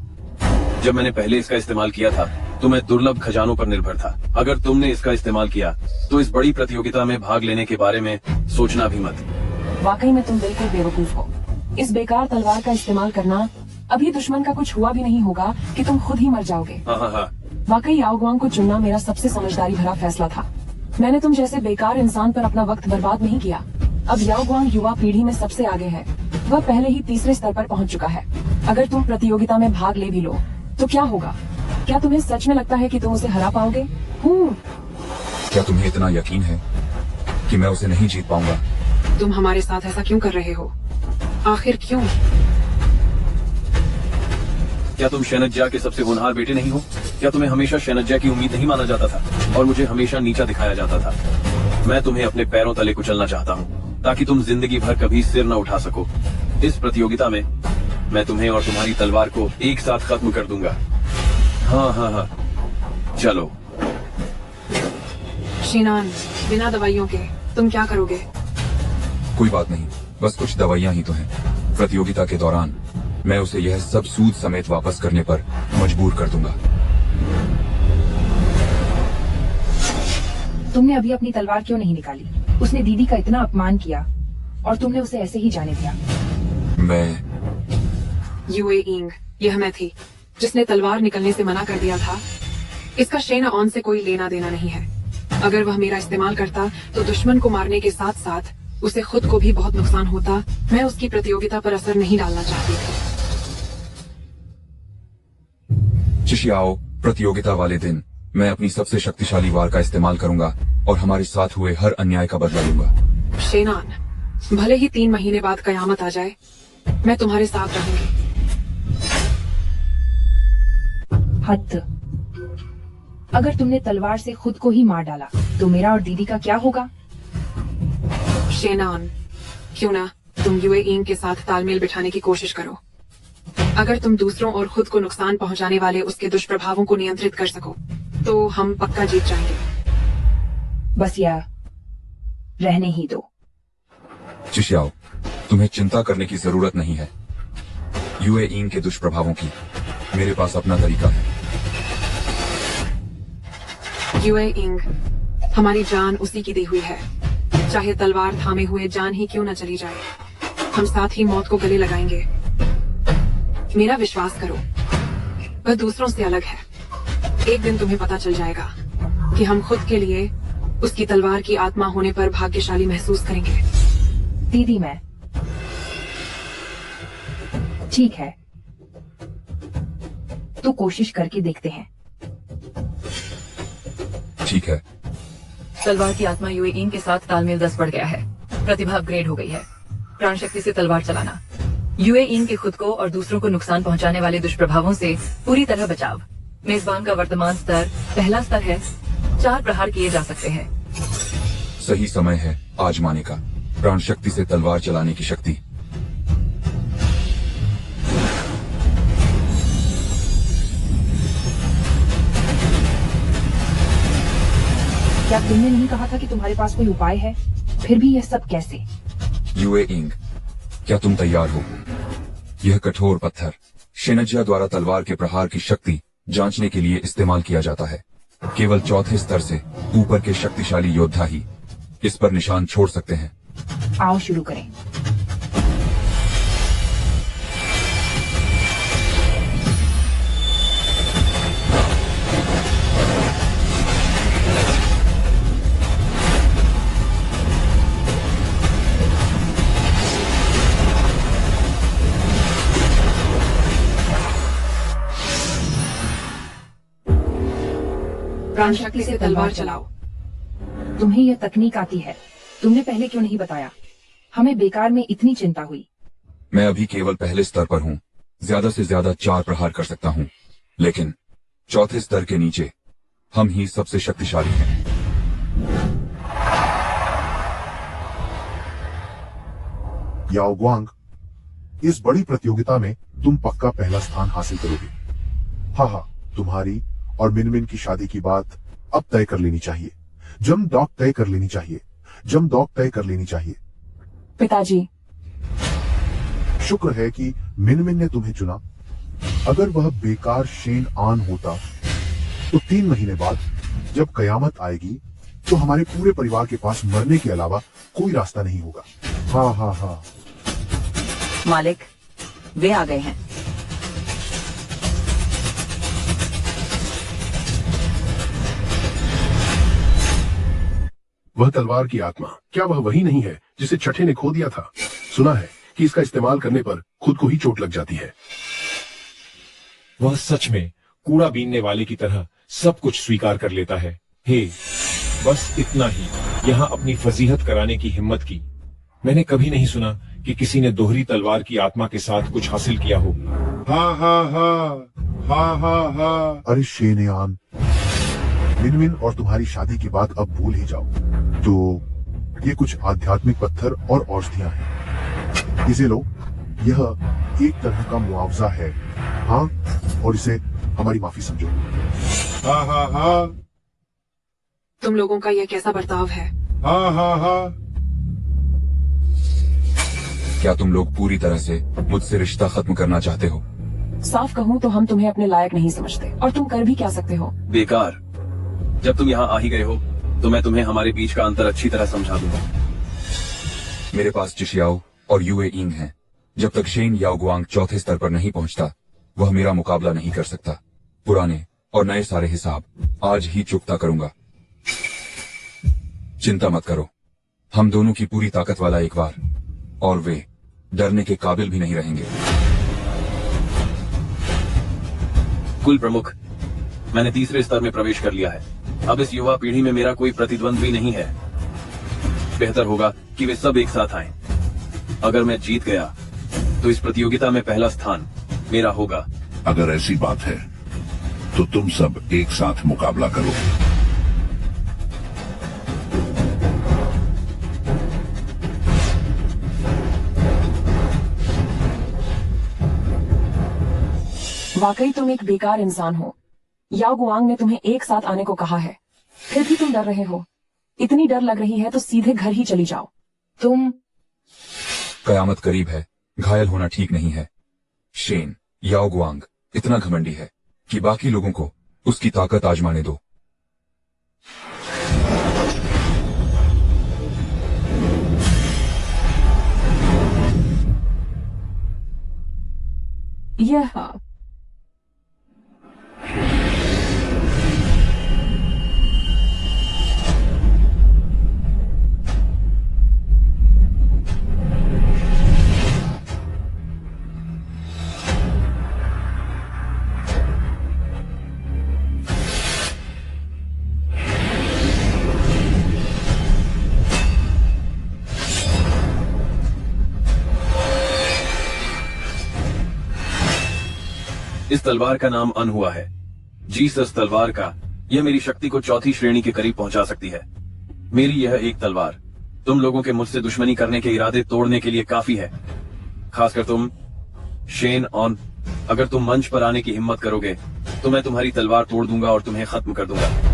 जब मैंने पहले इसका इस्तेमाल किया था तो मैं दुर्लभ खजानों पर निर्भर था। अगर तुमने इसका इस्तेमाल किया तो इस बड़ी प्रतियोगिता में भाग लेने के बारे में सोचना भी मत। वाकई में तुम बिल्कुल बेवकूफ हो। इस बेकार तलवार का इस्तेमाल करना, अभी दुश्मन का कुछ हुआ भी नहीं होगा कि तुम खुद ही मर जाओगे। हाँ। वाकई याओ गुआंग को चुनना मेरा सबसे समझदारी भरा फैसला था। मैंने तुम जैसे बेकार इंसान पर अपना वक्त बर्बाद नहीं किया। अब याओ गुआंग युवा पीढ़ी में सबसे आगे है। वह पहले ही तीसरे स्तर पर पहुंच चुका है। अगर तुम प्रतियोगिता में भाग ले भी लो तो क्या होगा? क्या तुम्हें सच में लगता है कि तुम उसे हरा पाओगे? क्या तुम्हें इतना यकीन है कि मैं उसे नहीं जीत पाऊंगा? तुम हमारे साथ ऐसा क्यों कर रहे हो? आखिर क्यों? क्या तुम शैनज्जा के सबसे होनहार बेटे नहीं हो? क्या तुम्हें हमेशा शैनज्जा की उम्मीद नहीं माना जाता था और मुझे हमेशा नीचा दिखाया जाता था? मैं तुम्हें अपने पैरों तले कुचलना चाहता हूँ ताकि तुम जिंदगी भर कभी सिर न उठा सको। इस प्रतियोगिता में मैं तुम्हें और तुम्हारी तलवार को एक साथ खत्म कर दूंगा। हाँ, चलो। शेनान, बिना दवाइयों के तुम क्या करोगे? कोई बात नहीं, बस कुछ दवाइयां ही तो हैं। प्रतियोगिता के दौरान मैं उसे यह सब सूद समेत वापस करने पर मजबूर कर दूंगा। तुमने अभी अपनी तलवार क्यों नहीं निकाली? उसने दीदी का इतना अपमान किया और तुमने उसे ऐसे ही जाने दिया। मैं यूए इंग, यह मैं थी जिसने तलवार निकलने से मना कर दिया था। इसका शेना ऑन से कोई लेना देना नहीं है। अगर वह मेरा इस्तेमाल करता तो दुश्मन को मारने के साथ साथ उसे खुद को भी बहुत नुकसान होता। मैं उसकी प्रतियोगिता पर असर नहीं डालना चाहती थी। चिशियाओ, प्रतियोगिता वाले दिन मैं अपनी सबसे शक्तिशाली वार का इस्तेमाल करूंगा और हमारे साथ हुए हर अन्याय का बदला लूंगा। शेनान, भले ही 3 महीने बाद कयामत आ जाए, मैं तुम्हारे साथ रहूंगी। हद। अगर तुमने तलवार से खुद को ही मार डाला तो मेरा और दीदी का क्या होगा? शेनान, क्यों ना तुम यूए इंग के साथ तालमेल बिठाने की कोशिश करो। अगर तुम दूसरों और खुद को नुकसान पहुंचाने वाले उसके दुष्प्रभावों को नियंत्रित कर सको तो हम पक्का जीत जाएंगे। बस यह रहने ही दो। चिशियाओ, तुम्हें चिंता करने की जरूरत नहीं है। यूए इंग के दुष्प्रभावों की मेरे पास अपना तरीका है। यूए इंग, हमारी जान उसी की दी हुई है। चाहे तलवार थामे हुए जान ही क्यों न चली जाए, हम साथ ही मौत को गले लगाएंगे। मेरा विश्वास करो, वह दूसरों से अलग है। एक दिन तुम्हें पता चल जाएगा कि हम खुद के लिए उसकी तलवार की आत्मा होने पर भाग्यशाली महसूस करेंगे। दीदी, मैं ठीक है, तो कोशिश करके देखते हैं। ठीक है। तलवार की आत्मा यूए इंग के साथ तालमेल 10 बढ़ गया है। प्रतिभा अपग्रेड हो गई है। प्राण शक्ति से तलवार चलाना। यूए इंग के खुद को और दूसरों को नुकसान पहुंचाने वाले दुष्प्रभावों से पूरी तरह बचाव। मेजबान का वर्तमान स्तर पहला स्तर है। 4 प्रहार किए जा सकते हैं। सही समय है आजमाने का। प्राण शक्ति से तलवार चलाने की शक्ति। क्या तुमने नहीं कहा था कि तुम्हारे पास कोई उपाय है? फिर भी यह सब कैसे? यूए इंग, क्या तुम तैयार हो? यह कठोर पत्थर शेनज्या द्वारा तलवार के प्रहार की शक्ति जांचने के लिए इस्तेमाल किया जाता है। केवल 4थे स्तर से ऊपर के शक्तिशाली योद्धा ही इस पर निशान छोड़ सकते हैं। आओ शुरू करें। प्राण शक्ति से तलवार चलाओ। तुम्हें यह तकनीक आती है, तुमने पहले क्यों नहीं बताया? हमें बेकार में इतनी चिंता हुई। मैं अभी केवल पहले स्तर पर हूँ। ज्यादा से ज्यादा 4 प्रहार कर सकता हूँ, लेकिन 4थे स्तर के नीचे हम ही सबसे शक्तिशाली हैं। याओ गुआंग, इस बड़ी प्रतियोगिता में तुम पक्का पहला स्थान हासिल करोगे। हाँ हाँ, तुम्हारी और मिनमिन की शादी की बात अब तय कर लेनी चाहिए। जमदॉक तय कर लेनी चाहिए। जमदॉक तय कर लेनी चाहिए। पिताजी, शुक्र है कि मिनमिन ने तुम्हें चुना। अगर वह बेकार शेन आन होता तो 3 महीने बाद जब कयामत आएगी तो हमारे पूरे परिवार के पास मरने के अलावा कोई रास्ता नहीं होगा। हाँ हाँ हाँ। मालिक, वे आ गए हैं। वह तलवार की आत्मा, क्या वह वही नहीं है जिसे छठे ने खो दिया था? सुना है कि इसका इस्तेमाल करने पर खुद को ही चोट लग जाती है। वह सच में कूड़ा बीनने वाले की तरह सब कुछ स्वीकार कर लेता है। हे, बस इतना ही यहाँ अपनी फजीहत कराने की हिम्मत की। मैंने कभी नहीं सुना कि किसी ने दोहरी तलवार की आत्मा के साथ कुछ हासिल किया हो। हाँ हाँ हाँ हाँ हाँ हाँ। अरे शेन आन, मिनमिन और तुम्हारी शादी की बात अब भूल ही जाओ। तो ये कुछ आध्यात्मिक पत्थर और औषधियां हैं, इसे लो। यह एक तरह का मुआवजा है। हाँ, और इसे हमारी माफी समझो। हाँ हाँ हाँ। तुम लोगों का यह कैसा बर्ताव है? हाँ हाँ हाँ। क्या तुम लोग पूरी तरह से मुझसे रिश्ता खत्म करना चाहते हो? साफ कहूँ तो हम तुम्हें अपने लायक नहीं समझते, और तुम कर भी क्या सकते हो? बेकार। जब तुम यहाँ आ ही गए हो तो मैं तुम्हें हमारे बीच का अंतर अच्छी तरह समझा दूंगा। मेरे पास चिशियाओ और यूए इंग हैं। जब तक शेन याओगुआंग चौथे स्तर पर नहीं पहुंचता, वह मेरा मुकाबला नहीं कर सकता। पुराने और नए सारे हिसाब आज ही चुकता करूंगा। चिंता मत करो, हम दोनों की पूरी ताकत वाला एक बार, और वे डरने के काबिल भी नहीं रहेंगे। कुल प्रमुख, मैंने तीसरे स्तर में प्रवेश कर लिया है। अब इस युवा पीढ़ी में मेरा कोई प्रतिद्वंद्वी नहीं है। बेहतर होगा कि वे सब एक साथ आएं। अगर मैं जीत गया तो इस प्रतियोगिता में पहला स्थान मेरा होगा। अगर ऐसी बात है तो तुम सब एक साथ मुकाबला करो। वाकई तुम एक बेकार इंसान हो। याओगुआंग ने तुम्हें एक साथ आने को कहा है, फिर भी तुम डर रहे हो। इतनी डर लग रही है तो सीधे घर ही चली जाओ। तुम कयामत करीब है, घायल होना ठीक नहीं है। शेन याओगुआंग इतना घमंडी है कि बाकी लोगों को उसकी ताकत आजमाने दो। यह इस तलवार का नाम अन हुआ है। जीसस तलवार का यह मेरी शक्ति को चौथी श्रेणी के करीब पहुंचा सकती है। मेरी यह एक तलवार तुम लोगों के मुझसे दुश्मनी करने के इरादे तोड़ने के लिए काफी है। खासकर तुम शेन ऑन। अगर तुम मंच पर आने की हिम्मत करोगे तो मैं तुम्हारी तलवार तोड़ दूंगा और तुम्हें खत्म कर दूंगा।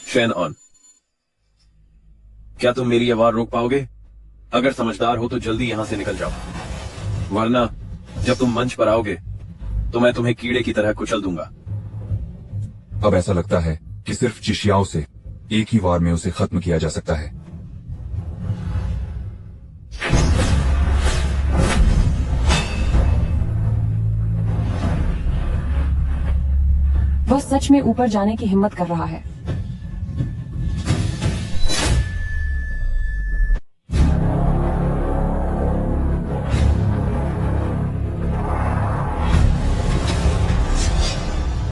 शेन ऑन, क्या तुम मेरी आवाज रोक पाओगे? अगर समझदार हो तो जल्दी यहां से निकल जाओ, वरना जब तुम मंच पर आओगे तो मैं तुम्हें कीड़े की तरह कुचल दूंगा। अब ऐसा लगता है कि सिर्फ चिशियाओं से एक ही वार में उसे खत्म किया जा सकता है। वह सच में ऊपर जाने की हिम्मत कर रहा है।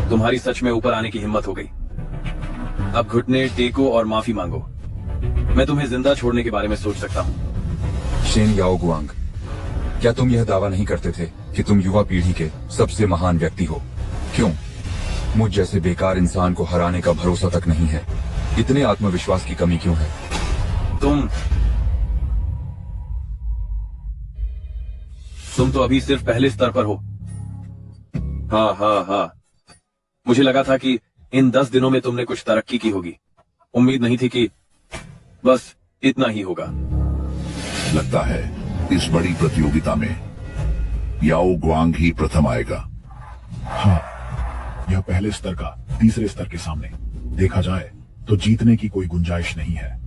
तुम्हारी सच में ऊपर आने की हिम्मत हो गई। अब घुटने टेको और माफी मांगो। मैं तुम्हें जिंदा छोड़ने के बारे में सोच सकता हूँ। शेन याओगुआंग, क्या तुम यह दावा नहीं करते थे कि तुम युवा पीढ़ी के सबसे महान व्यक्ति हो? क्यों मुझ जैसे बेकार इंसान को हराने का भरोसा तक नहीं है? इतने आत्मविश्वास की कमी क्यों है? तुम तो अभी सिर्फ पहले स्तर पर हो। हाँ, मुझे लगा था कि इन 10 दिनों में तुमने कुछ तरक्की की होगी। उम्मीद नहीं थी कि बस इतना ही होगा। लगता है इस बड़ी प्रतियोगिता में याओ गुआंग ही प्रथम आएगा। हाँ, यह पहले स्तर का तीसरे स्तर के सामने देखा जाए तो जीतने की कोई गुंजाइश नहीं है।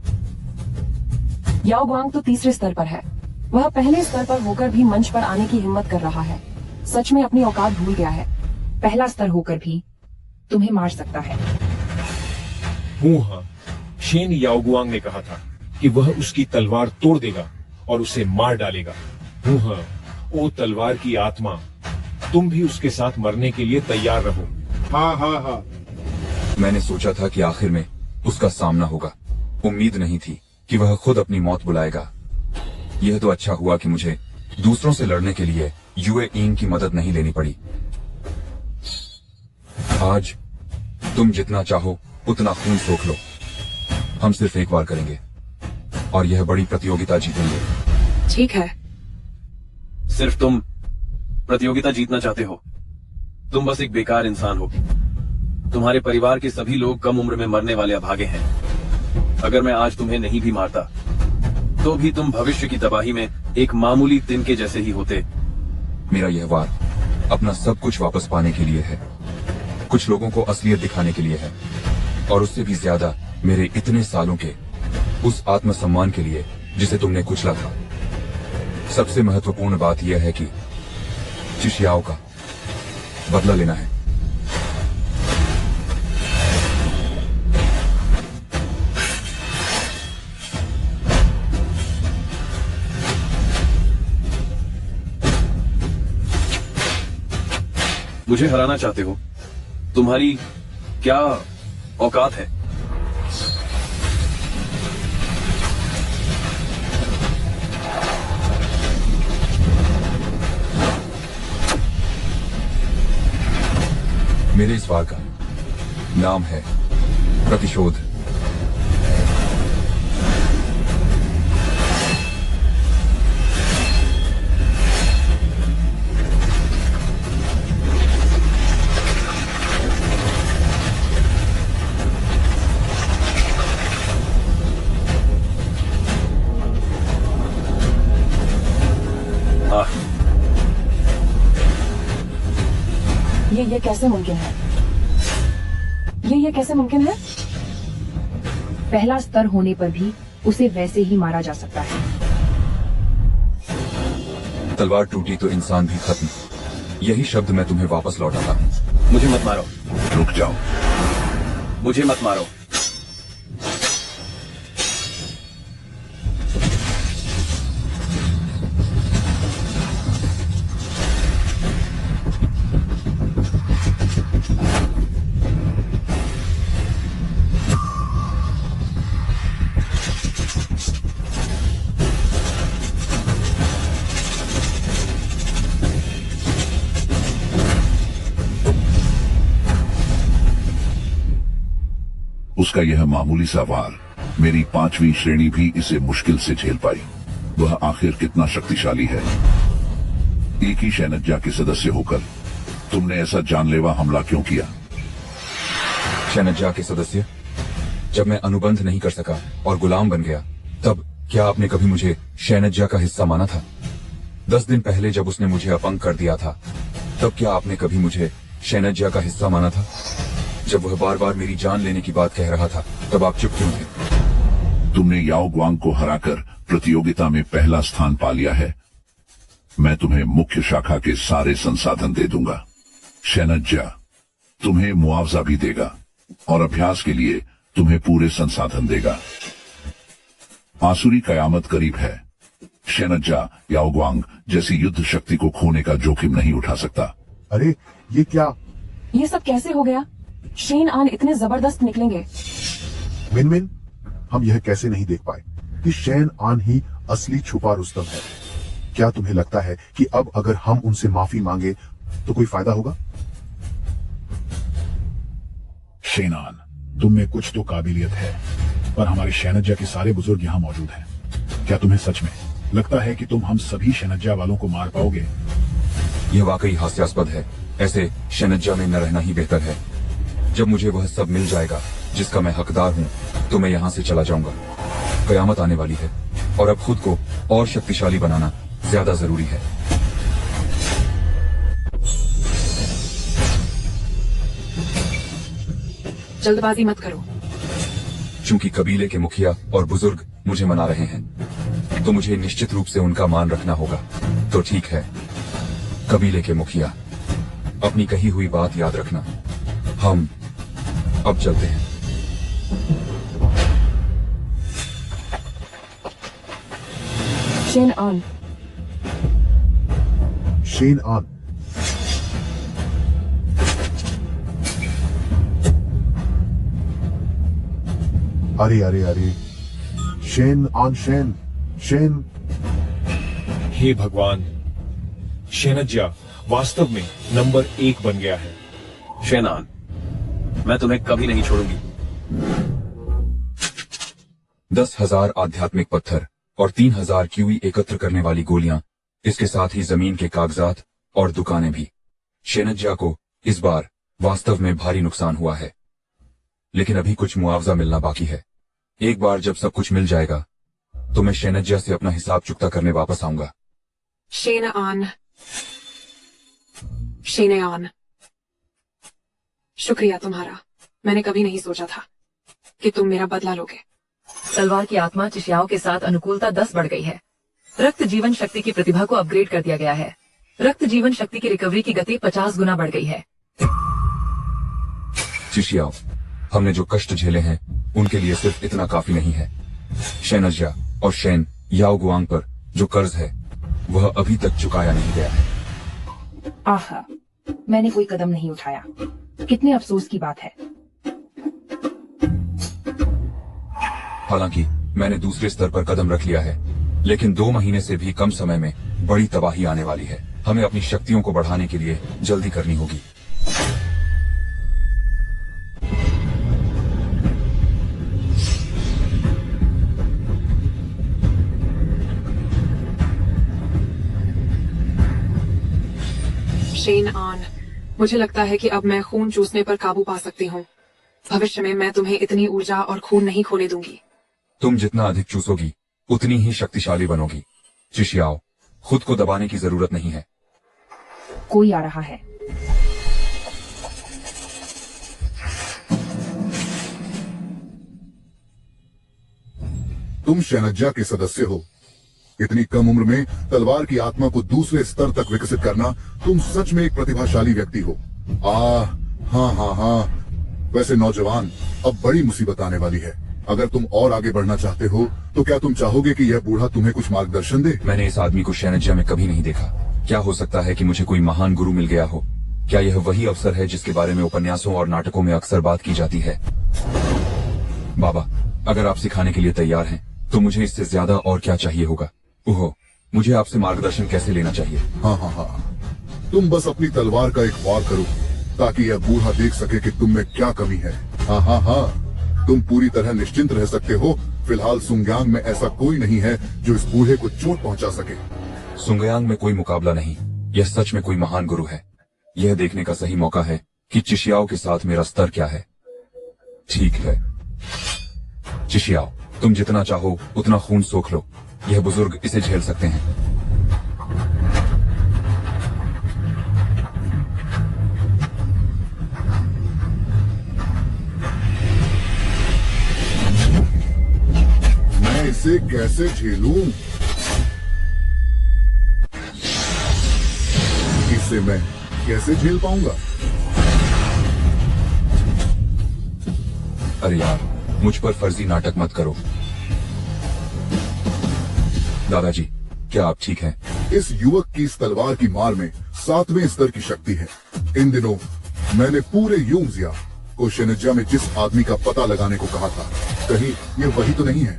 याओ गुआंग तो तीसरे स्तर पर है। वह पहले स्तर पर होकर भी मंच पर आने की हिम्मत कर रहा है। सच में अपनी औकात भूल गया है। पहला स्तर होकर भी तुम्हें मार सकता है। हाँ, शेन याओगुआंग ने कहा था कि वह उसकी तलवार तोड़ देगा और उसे मार डालेगा। हाँ, ओ तलवार की आत्मा, तुम भी उसके साथ मरने के लिए तैयार रहो। हाँ। मैंने सोचा था कि आखिर में उसका सामना होगा। उम्मीद नहीं थी कि वह खुद अपनी मौत बुलाएगा। यह तो अच्छा हुआ कि मुझे दूसरों से लड़ने के लिए यूए इंग की मदद नहीं लेनी पड़ी। आज तुम जितना चाहो उतना खून सोख लो। हम सिर्फ एक बार करेंगे और यह बड़ी प्रतियोगिता जीतेंगे। ठीक है। सिर्फ तुम प्रतियोगिता जीतना चाहते हो? तुम बस एक बेकार इंसान हो। तुम्हारे परिवार के सभी लोग कम उम्र में मरने वाले अभागे हैं। अगर मैं आज तुम्हें नहीं भी मारता तो भी तुम भविष्य की तबाही में एक मामूली तिनके जैसे ही होते। मेरा यह वार अपना सब कुछ वापस पाने के लिए है। कुछ लोगों को असलियत दिखाने के लिए है और उससे भी ज्यादा मेरे इतने सालों के उस आत्मसम्मान के लिए जिसे तुमने कुचला था। सबसे महत्वपूर्ण बात यह है कि चिशियाओ का बदला लेना है। मुझे हराना चाहते हो? तुम्हारी क्या औकात है? मेरे इस वार का नाम है प्रतिशोध। ये कैसे मुमकिन है? ये कैसे मुमकिन है? पहला स्तर होने पर भी उसे वैसे ही मारा जा सकता है। तलवार टूटी तो इंसान भी खत्म। यही शब्द मैं तुम्हें वापस लौटाता हूँ। मुझे मत मारो। रुक जाओ। मुझे मत मारो। उसका यह मामूली सा वार मेरी 5वीं श्रेणी भी इसे मुश्किल से झेल पाई। वह आखिर कितना शक्तिशाली है। एक ही शैनज्जा के सदस्य होकर तुमने ऐसा जानलेवा हमला क्यों किया? शैनज्जा के सदस्य? जब मैं अनुबंध नहीं कर सका और गुलाम बन गया, तब क्या आपने कभी मुझे शैनज्जा का हिस्सा माना था? 10 दिन पहले जब उसने मुझे अपंग कर दिया था, तब क्या आपने कभी मुझे शैनज्जा का हिस्सा माना था? जब वह बार बार मेरी जान लेने की बात कह रहा था, तब आप चुप क्यों थे? तुमने याओ गुआंग को हराकर प्रतियोगिता में पहला स्थान पा लिया है। मैं तुम्हें मुख्य शाखा के सारे संसाधन दे दूंगा। शैनज्जा तुम्हें मुआवजा भी देगा और अभ्यास के लिए तुम्हें पूरे संसाधन देगा। आसुरी कयामत करीब है। शैनज्जा याओ गुआंग जैसी युद्ध शक्ति को खोने का जोखिम नहीं उठा सकता। अरे ये क्या? ये सब कैसे हो गया? शेन आन इतने जबरदस्त निकलेंगे। मिनमिन, हम यह कैसे नहीं देख पाए कि शेन आन ही असली छुपा रुस्तम है? क्या तुम्हें लगता है कि अब अगर हम उनसे माफी मांगे तो कोई फायदा होगा? शेन आन, तुम में कुछ तो काबिलियत है, पर हमारे शैनज्जा के सारे बुजुर्ग यहाँ मौजूद हैं। क्या तुम्हें सच में लगता है कि तुम हम सभी शैनज्जा वालों को मार पाओगे? यह वाकई हास्यास्पद है। ऐसे शैनज्जा में न रहना ही बेहतर है। जब मुझे वह सब मिल जाएगा जिसका मैं हकदार हूँ, तो मैं यहाँ से चला जाऊंगा। कयामत आने वाली है और अब खुद को और शक्तिशाली बनाना ज्यादा जरूरी है। जल्दबाजी मत करो। चूंकि कबीले के मुखिया और बुजुर्ग मुझे मना रहे हैं, तो मुझे निश्चित रूप से उनका मान रखना होगा। तो ठीक है, कबीले के मुखिया, अपनी कही हुई बात याद रखना। हम अब चलते हैं। शेन आन, शेन आन, अरे अरे अरे, शेन आन, शेन। हे भगवान, शेनज्जा वास्तव में नंबर 1 बन गया है। शेनान, मैं तुम्हें कभी नहीं छोड़ूंगी। 10,000 आध्यात्मिक पत्थर और 3,000 क्यूई एकत्र करने वाली गोलियां, इसके साथ ही जमीन के कागजात और दुकानें भी। शेनज्जा को इस बार वास्तव में भारी नुकसान हुआ है, लेकिन अभी कुछ मुआवजा मिलना बाकी है। एक बार जब सब कुछ मिल जाएगा, तो मैं शेनज्जा से अपना हिसाब चुकता करने वापस आऊंगा। शेन आन, शेन आन, शुक्रिया तुम्हारा। मैंने कभी नहीं सोचा था कि तुम मेरा बदला लोगे। तलवार की आत्मा चिशियाओं के साथ अनुकूलता 10 बढ़ गई है। रक्त जीवन शक्ति की प्रतिभा को अपग्रेड कर दिया गया है। रक्त जीवन शक्ति की रिकवरी की गति 50 गुना बढ़ गई है। चिशियाओ, हमने जो कष्ट झेले हैं, उनके लिए सिर्फ इतना काफी नहीं है। शेनज्जा और शेन याओगुआंग पर जो कर्ज है, वह अभी तक चुकाया नहीं गया है। आहा, मैंने कोई कदम नहीं उठाया। कितने अफसोस की बात है। हालांकि मैंने दूसरे स्तर पर कदम रख लिया है, लेकिन 2 महीने से भी कम समय में बड़ी तबाही आने वाली है। हमें अपनी शक्तियों को बढ़ाने के लिए जल्दी करनी होगी। शेन आन, मुझे लगता है कि अब मैं खून चूसने पर काबू पा सकती हूँ। भविष्य में मैं तुम्हें इतनी ऊर्जा और खून नहीं खोने दूंगी। तुम जितना अधिक चूसोगी, उतनी ही शक्तिशाली बनोगी। चिशियाओ, खुद को दबाने की जरूरत नहीं है। कोई आ रहा है। तुम शैनज्जा के सदस्य हो। इतनी कम उम्र में तलवार की आत्मा को दूसरे स्तर तक विकसित करना, तुम सच में एक प्रतिभाशाली व्यक्ति हो। हाँ। वैसे नौजवान, अब बड़ी मुसीबत आने वाली है। अगर तुम और आगे बढ़ना चाहते हो, तो क्या तुम चाहोगे कि यह बूढ़ा तुम्हें कुछ मार्गदर्शन दे? मैंने इस आदमी को शैनज्जा में कभी नहीं देखा। क्या हो सकता है कि मुझे कोई महान गुरु मिल गया हो? क्या यह वही अवसर है जिसके बारे में उपन्यासों और नाटकों में अक्सर बात की जाती है? बाबा, अगर आप सिखाने के लिए तैयार हैं, तो मुझे इससे ज्यादा और क्या चाहिए होगा? ओहो, मुझे आपसे मार्गदर्शन कैसे लेना चाहिए? हाँ। तुम बस अपनी तलवार का एक वार करो, ताकि यह बूढ़ा देख सके कि तुम में क्या कमी है। हाँ। तुम पूरी तरह निश्चिंत रह सकते हो। फिलहाल सुंगयांग में ऐसा कोई नहीं है जो इस बूढ़े को चोट पहुंचा सके। सुंगयांग में कोई मुकाबला नहीं। यह सच में कोई महान गुरु है। यह देखने का सही मौका है कि चिशियाओ के साथ मेरा स्तर क्या है। ठीक है चिशियाओ, तुम जितना चाहो उतना खून सोख लो। यह बुजुर्ग इसे झेल सकते हैं। मैं इसे कैसे झेलूं? इसे मैं कैसे झेल पाऊंगा? अरे यार, मुझ पर फर्जी नाटक मत करो। दादाजी, क्या आप ठीक हैं? इस युवक की इस तलवार की मार में 7वें स्तर की शक्ति है। इन दिनों मैंने पूरे यूंगजिया को शेनजिया में जिस आदमी का पता लगाने को कहा था, कहीं ये वही तो नहीं है?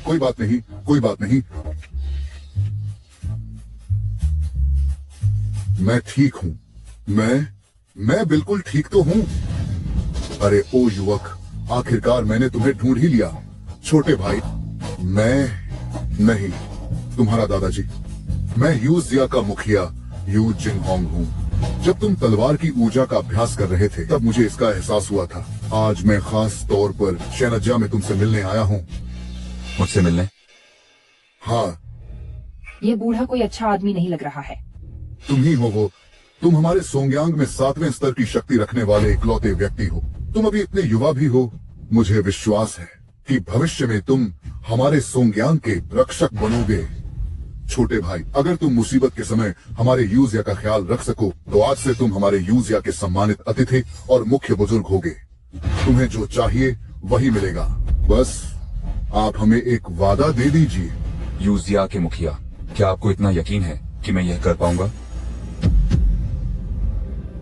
कोई बात नहीं, कोई बात नहीं, मैं ठीक हूं। मैं बिल्कुल ठीक तो हूं। अरे ओ युवक, आखिरकार मैंने तुम्हें ढूंढ ही लिया। छोटे भाई, मैं नहीं, तुम्हारा दादाजी। मैं यूजिया का मुखिया यू जिनहोंग हूँ। जब तुम तलवार की ऊर्जा का अभ्यास कर रहे थे, तब मुझे इसका एहसास हुआ था। आज मैं खास तौर पर शेनजिया में तुमसे मिलने आया हूँ। मुझसे मिलने? हाँ। ये बूढ़ा कोई अच्छा आदमी नहीं लग रहा है। तुम ही हो वो। तुम हमारे सोंगयांग में 7वें स्तर की शक्ति रखने वाले इकलौते व्यक्ति हो। तुम अभी इतने युवा भी हो। मुझे विश्वास है कि भविष्य में तुम हमारे सोंगयांग के रक्षक बनोगे। छोटे भाई, अगर तुम मुसीबत के समय हमारे यूजिया का ख्याल रख सको, तो आज से तुम हमारे यूजिया के सम्मानित अतिथि और मुख्य बुजुर्ग होगे। तुम्हें जो चाहिए वही मिलेगा। बस आप हमें एक वादा दे दीजिए। यूजिया के मुखिया, क्या आपको इतना यकीन है कि मैं यह कर पाऊंगा?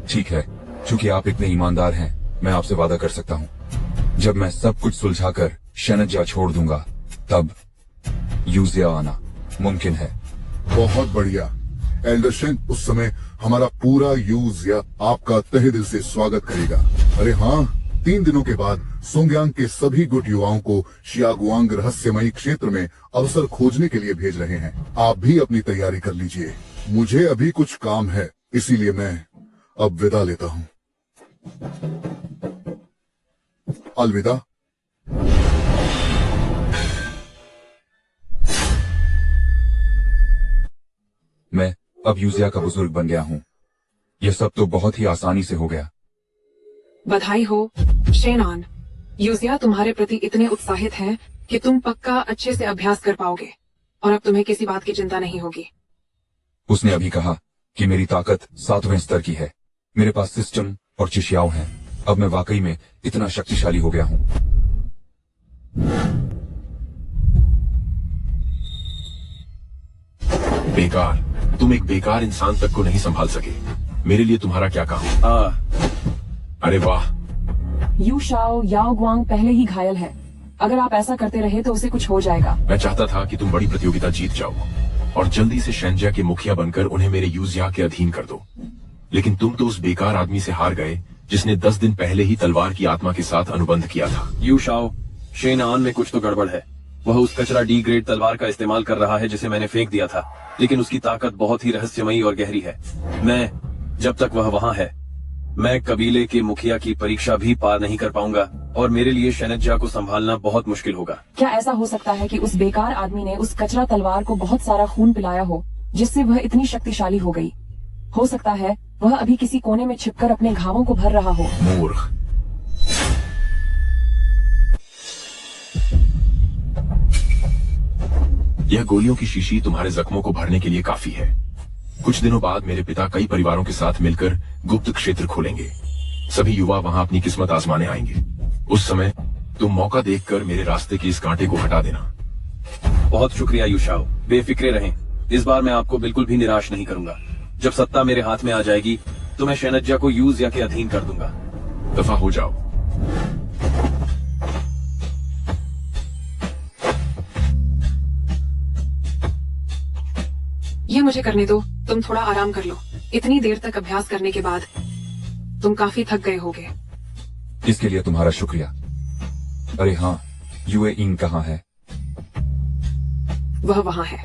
ठीक है, चूंकि आप इतने ईमानदार हैं, मैं आपसे वादा कर सकता हूँ। जब मैं सब कुछ सुलझाकर शेनजिया छोड़ दूंगा, तब यूजिया आना मुमकिन है। बहुत बढ़िया एल्डर शेन, उस समय हमारा पूरा यूजिया आपका तहे दिल से स्वागत करेगा। अरे हाँ, 3 दिनों के बाद सोंगयांग के सभी गुट युवाओं को शियागुआंग रहस्यमयी क्षेत्र में अवसर खोजने के लिए भेज रहे हैं। आप भी अपनी तैयारी कर लीजिए। मुझे अभी कुछ काम है, इसीलिए मैं अब विदा लेता हूँ। अलविदा। मैं अब यूजिया का बुजुर्ग बन गया हूँ। यह सब तो बहुत ही आसानी से हो गया। बधाई हो शेनान। यूजिया तुम्हारे प्रति इतने उत्साहित हैं कि तुम पक्का अच्छे से अभ्यास कर पाओगे और अब तुम्हें किसी बात की चिंता नहीं होगी। उसने अभी कहा कि मेरी ताकत 7वें स्तर की है। मेरे पास सिस्टम और चिशियाओं हैं। अब मैं वाकई में इतना शक्तिशाली हो गया हूँ। बेकार, तुम एक बेकार इंसान तक को नहीं संभाल सके। मेरे लिए तुम्हारा क्या काम? अरे वाह। यू शाओ याओगुआंग पहले ही घायल है। अगर आप ऐसा करते रहे तो उसे कुछ हो जाएगा। मैं चाहता था कि तुम बड़ी प्रतियोगिता जीत जाओ और जल्दी से शेनजिया के मुखिया बनकर उन्हें मेरे यूजिया के अधीन कर दो, लेकिन तुम तो उस बेकार आदमी से हार गए जिसने 10 दिन पहले ही तलवार की आत्मा के साथ अनुबंध किया था। यू शाओ, शेनान में कुछ तो गड़बड़ है। वह उस कचरा डी ग्रेड तलवार का इस्तेमाल कर रहा है जिसे मैंने फेंक दिया था, लेकिन उसकी ताकत बहुत ही रहस्यमयी और गहरी है। जब तक वह वहाँ है, मैं कबीले के मुखिया की परीक्षा भी पार नहीं कर पाऊंगा और मेरे लिए शेनजिया को संभालना बहुत मुश्किल होगा। क्या ऐसा हो सकता है कि उस बेकार आदमी ने उस कचरा तलवार को बहुत सारा खून पिलाया हो, जिससे वह इतनी शक्तिशाली हो गई? हो सकता है वह अभी किसी कोने में छिपकर अपने घावों को भर रहा हो। मूर्ख। यह गोलियों की शीशी तुम्हारे जख्मों को भरने के लिए काफी है। कुछ दिनों बाद मेरे पिता कई परिवारों के साथ मिलकर गुप्त क्षेत्र खोलेंगे। सभी युवा वहां अपनी किस्मत आजमाने आएंगे। उस समय तुम मौका देखकर मेरे रास्ते के इस कांटे को हटा देना। बहुत शुक्रिया यूशाओ, बेफिक्रे रहें। इस बार मैं आपको बिल्कुल भी निराश नहीं करूंगा। जब सत्ता मेरे हाथ में आ जाएगी तो मैं शेनजिया को यूजिया के अधीन कर दूंगा। दफा हो जाओ। ये मुझे करने दो, तुम थोड़ा आराम कर लो। इतनी देर तक अभ्यास करने के बाद तुम काफी थक गए होगे। इसके लिए तुम्हारा शुक्रिया। अरे हाँ, यूए इंग कहाँ है? वह वहाँ है।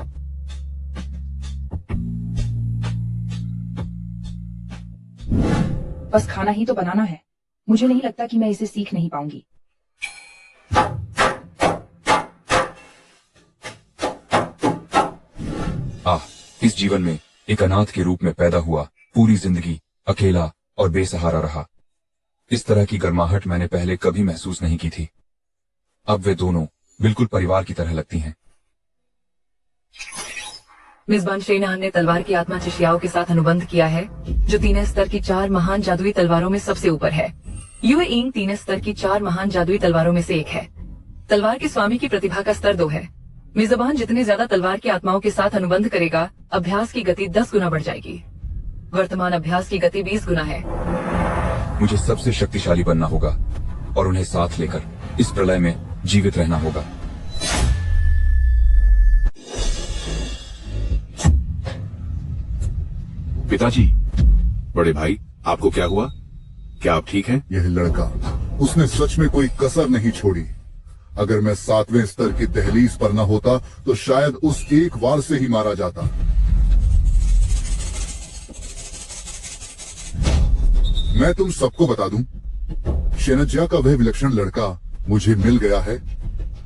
बस खाना ही तो बनाना है। मुझे नहीं लगता कि मैं इसे सीख नहीं पाऊंगी। इस जीवन में एक अनाथ के रूप में पैदा हुआ, पूरी जिंदगी अकेला और बेसहारा रहा। इस तरह की गर्माहट मैंने पहले कभी महसूस नहीं की थी। अब वे दोनों बिल्कुल परिवार की तरह लगती हैं। मिज़बान शेनान ने तलवार की आत्मा चिशियाओ के साथ अनुबंध किया है, जो 3 स्तर की 4 महान जादुई तलवारों में सबसे ऊपर है। यूए इंग 3 स्तर की 4 महान जादुई तलवारों में से एक है। तलवार के स्वामी की प्रतिभा का स्तर 2 है। मिज़बान जितने ज्यादा तलवार की आत्माओं के साथ अनुबंध करेगा, अभ्यास की गति 10 गुना बढ़ जाएगी। वर्तमान अभ्यास की गति 20 गुना है। मुझे सबसे शक्तिशाली बनना होगा और उन्हें साथ लेकर इस प्रलय में जीवित रहना होगा। पिताजी, बड़े भाई, आपको क्या हुआ? क्या आप ठीक हैं? यह लड़का, उसने सच में कोई कसर नहीं छोड़ी। अगर मैं 7वें स्तर की दहलीज पर न होता तो शायद उस एक वार से ही मारा जाता। मैं तुम सबको बता दूं, शेनज्या का वह विलक्षण लड़का मुझे मिल गया है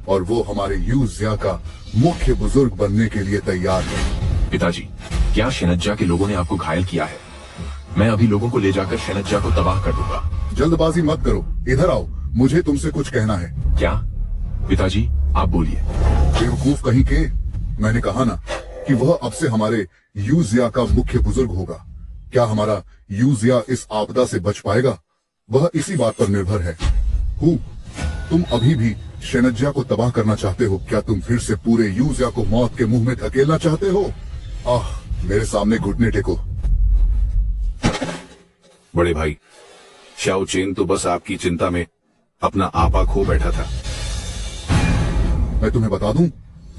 और वो हमारे यूजिया का मुख्य बुजुर्ग बनने के लिए तैयार है। पिताजी, क्या शेनज्या के लोगों ने आपको घायल किया है? मैं अभी लोगों को ले जाकर शेनज्या को तबाह कर दूंगा। जल्दबाजी मत करो, इधर आओ, मुझे तुमसे कुछ कहना है। क्या? पिताजी, आप बोलिए। बेवकूफ कहीं के, मैंने कहा ना कि वह अब से हमारे यूजिया का मुख्य बुजुर्ग होगा। क्या हमारा यूजिया इस आपदा से बच पाएगा, वह इसी बात पर निर्भर है। तुम अभी भी शेनज्या को तबाह करना चाहते हो? क्या तुम फिर से पूरे यूजिया को मौत के मुंह में धकेलना चाहते हो? मेरे सामने घुटने टेको। बड़े भाई, शाओ चेन तो बस आपकी चिंता में अपना आपा खो बैठा था। मैं तुम्हें बता दूं,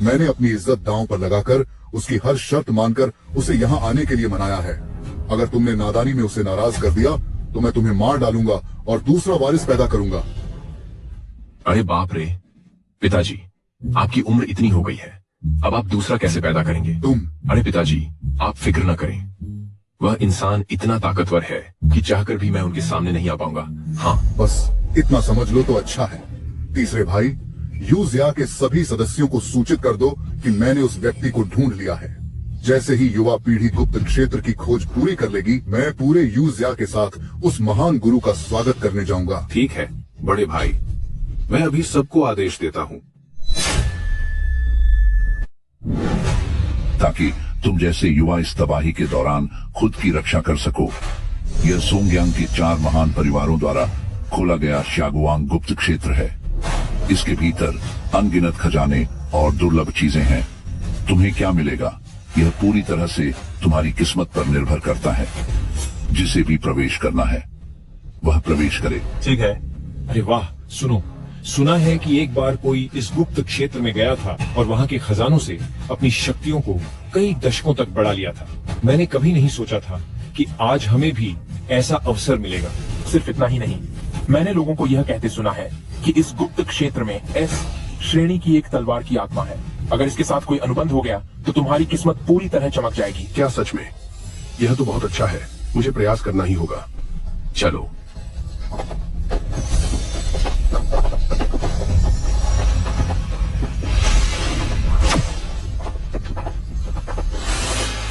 मैंने अपनी इज्जत दांव पर लगाकर उसकी हर शर्त मानकर उसे यहाँ आने के लिए मनाया है। अगर तुमने नादानी में उसे नाराज कर दिया तो मैं तुम्हें मार डालूंगा और दूसरा वारिस पैदा करूंगा। अरे बाप रे, पिताजी, आपकी उम्र इतनी हो गई है, अब आप दूसरा कैसे पैदा करेंगे? अरे पिताजी, आप फिक्र न करें, वह इंसान इतना ताकतवर है कि चाहकर भी मैं उनके सामने नहीं आ पाऊंगा। हाँ, बस इतना समझ लो तो अच्छा है। तीसरे भाई, यूजिया के सभी सदस्यों को सूचित कर दो कि मैंने उस व्यक्ति को ढूंढ लिया है। जैसे ही युवा पीढ़ी गुप्त क्षेत्र की खोज पूरी कर लेगी, मैं पूरे यूजिया के साथ उस महान गुरु का स्वागत करने जाऊंगा। ठीक है बड़े भाई, मैं अभी सबको आदेश देता हूँ, ताकि तुम जैसे युवा इस तबाही के दौरान खुद की रक्षा कर सको। यह सोंगयांग के 4 महान परिवारों द्वारा खोला गया शागुआंग गुप्त क्षेत्र है। इसके भीतर अनगिनत खजाने और दुर्लभ चीजें हैं। तुम्हें क्या मिलेगा, यह पूरी तरह से तुम्हारी किस्मत पर निर्भर करता है। जिसे भी प्रवेश करना है वह प्रवेश करे। ठीक है। अरे वाह, सुनो, सुना है कि एक बार कोई इस गुप्त क्षेत्र में गया था और वहाँ के खजानों से अपनी शक्तियों को कई दशकों तक बढ़ा लिया था। मैंने कभी नहीं सोचा था कि आज हमें भी ऐसा अवसर मिलेगा। सिर्फ इतना ही नहीं, मैंने लोगों को यह कहते सुना है कि इस गुप्त क्षेत्र में एस श्रेणी की एक तलवार की आत्मा है। अगर इसके साथ कोई अनुबंध हो गया तो तुम्हारी किस्मत पूरी तरह चमक जाएगी। क्या सच में? यह तो बहुत अच्छा है, मुझे प्रयास करना ही होगा। चलो।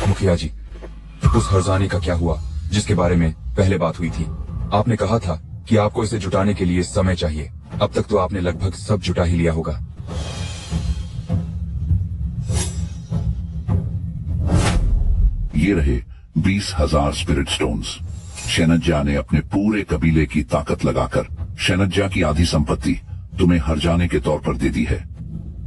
मुखिया जी, उस हरजाने का क्या हुआ जिसके बारे में पहले बात हुई थी? आपने कहा था कि आपको इसे जुटाने के लिए समय चाहिए। अब तक तो आपने लगभग सब जुटा ही लिया होगा। ये रहे 20,000 स्पिरिट स्टोन्स। शेनज्या ने अपने पूरे कबीले की ताकत लगाकर शेनज्या की आधी संपत्ति तुम्हें हरजाने के तौर पर दे दी है।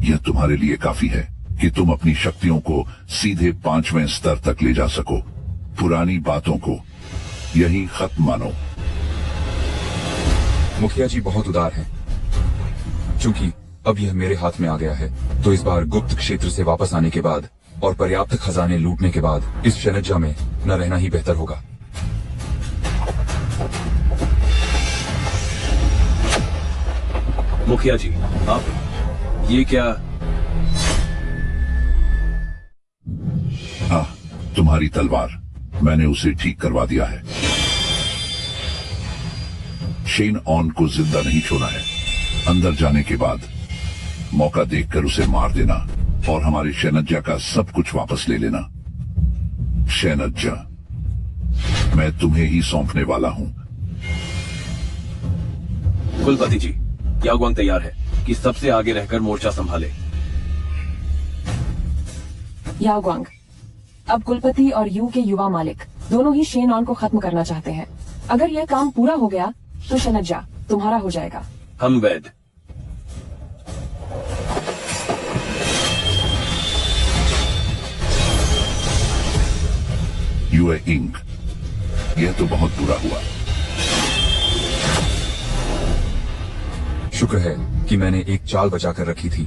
यह तुम्हारे लिए काफी है कि तुम अपनी शक्तियों को सीधे 5वें स्तर तक ले जा सको। पुरानी बातों को यही खत्म मानो। मुखिया जी बहुत उदार हैं। चूंकि अब यह मेरे हाथ में आ गया है, तो इस बार गुप्त क्षेत्र से वापस आने के बाद और पर्याप्त खजाने लूटने के बाद इस शेनज्या में न रहना ही बेहतर होगा। मुखिया जी, आप ये क्या? हाँ, तुम्हारी तलवार, मैंने उसे ठीक करवा दिया है। शेन ऑन को जिंदा नहीं छोड़ा है। अंदर जाने के बाद मौका देखकर उसे मार देना और हमारे शेनज्या का सब कुछ वापस ले लेना। शेनज्या मैं तुम्हें ही सौंपने वाला हूं। कुलपति जी, याओगुआंग तैयार है कि सबसे आगे रहकर मोर्चा संभाले। याओगुआंग, अब कुलपति और यू के युवा मालिक दोनों ही शेन ऑन को खत्म करना चाहते हैं। अगर यह काम पूरा हो गया तो शेनज्या तुम्हारा हो जाएगा। हम वैद। यूए इंग, यह तो बहुत बुरा हुआ। शुक्र है कि मैंने एक चाल बचाकर रखी थी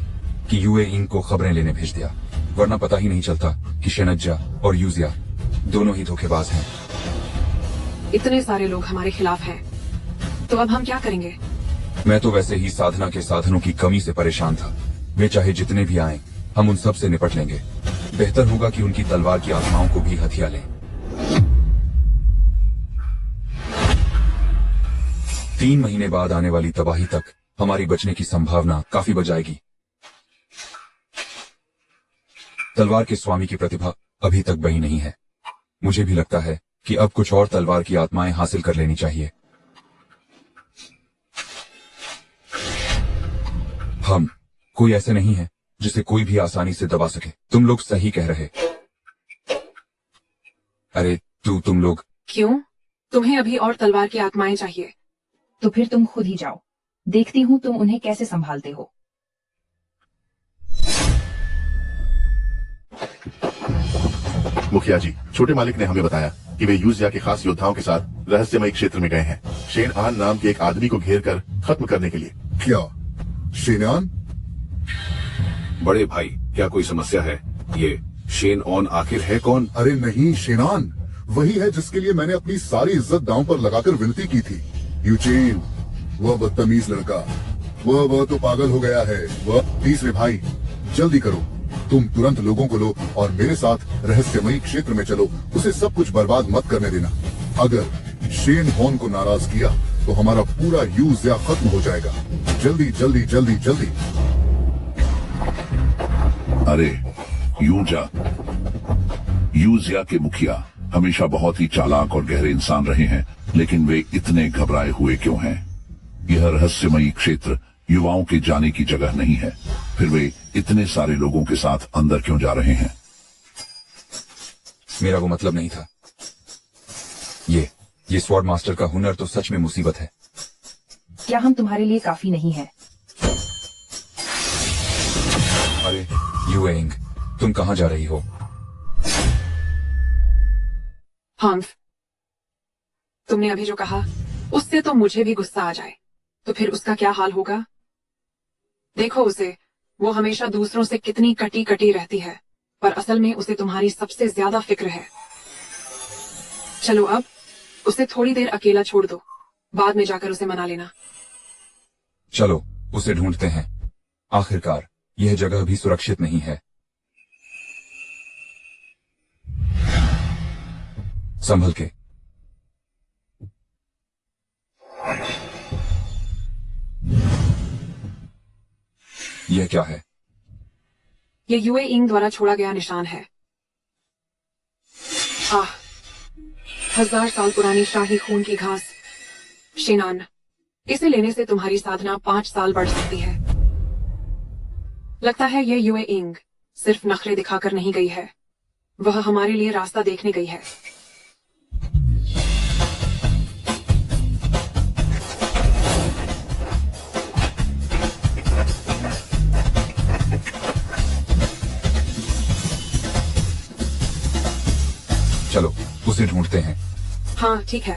कि यूए इंग को खबरें लेने भेज दिया, वरना पता ही नहीं चलता कि शेनज्जा और यूजिया दोनों ही धोखेबाज हैं। इतने सारे लोग हमारे खिलाफ हैं, तो अब हम क्या करेंगे? मैं तो वैसे ही साधना के साधनों की कमी से परेशान था। वे चाहे जितने भी आए, हम उन सब से निपट लेंगे। बेहतर होगा कि उनकी तलवार की आत्माओं को भी हथिया लें। 3 महीने बाद आने वाली तबाही तक हमारी बचने की संभावना काफी बढ़ जाएगी। तलवार के स्वामी की प्रतिभा अभी तक बही नहीं है। मुझे भी लगता है कि अब कुछ और तलवार की आत्माएं हासिल कर लेनी चाहिए। हम कोई ऐसे नहीं है जिसे कोई भी आसानी से दबा सके। तुम लोग सही कह रहे। अरे तुम लोग क्यों? तुम्हें अभी और तलवार की आत्माएं चाहिए? तो फिर तुम खुद ही जाओ, देखती हूँ तुम उन्हें कैसे संभालते हो। मुखिया जी, छोटे मालिक ने हमें बताया कि वे यूजिया के खास योद्धाओं के साथ रहस्यमय क्षेत्र में गए हैं, शेन आन नाम के एक आदमी को घेर कर खत्म करने के लिए। क्या शेनान? बड़े भाई, क्या कोई समस्या है? ये शेन ऑन आखिर है कौन? अरे नहीं, शेनान वही है जिसके लिए मैंने अपनी सारी इज्जत दांव पर लगाकर विनती की थी। यूचेन, वह बदतमीज लड़का, वह तो पागल हो गया है। वह तीसरे भाई, जल्दी करो, तुम तुरंत लोगों को लो और मेरे साथ रहस्यमयी क्षेत्र में चलो। उसे सब कुछ बर्बाद मत करने देना। अगर शेन हॉन को नाराज किया तो हमारा पूरा यूजिया खत्म हो जाएगा। जल्दी जल्दी जल्दी जल्दी। अरे यूजिया के मुखिया हमेशा बहुत ही चालाक और गहरे इंसान रहे हैं, लेकिन वे इतने घबराए हुए क्यों हैं? यह रहस्यमयी क्षेत्र युवाओं के जाने की जगह नहीं है, फिर वे इतने सारे लोगों के साथ अंदर क्यों जा रहे हैं? मेरा वो मतलब नहीं था। ये स्वॉर्ड मास्टर का हुनर तो सच में मुसीबत है। क्या हम तुम्हारे लिए काफी नहीं है? अरे यूए इंग, तुम कहाँ जा रही हो? हम्फ, तुमने अभी जो कहा उससे तो मुझे भी गुस्सा आ जाए, तो फिर उसका क्या हाल होगा? देखो उसे, वो हमेशा दूसरों से कितनी कटी कटी रहती है, पर असल में उसे तुम्हारी सबसे ज्यादा फिक्र है। चलो अब उसे थोड़ी देर अकेला छोड़ दो, बाद में जाकर उसे मना लेना। चलो उसे ढूंढते हैं। आखिरकार यह जगह भी सुरक्षित नहीं है। संभल के। यह क्या है? यह यूए इंग द्वारा छोड़ा गया निशान है। 1000 साल पुरानी शाही खून की घास शेनान। इसे लेने से तुम्हारी साधना 5 साल बढ़ सकती है। लगता है यह यूए इंग सिर्फ नखरे दिखाकर नहीं गई है, वह हमारे लिए रास्ता देखने गई है। चलो उसे ढूंढते हैं। हाँ ठीक है।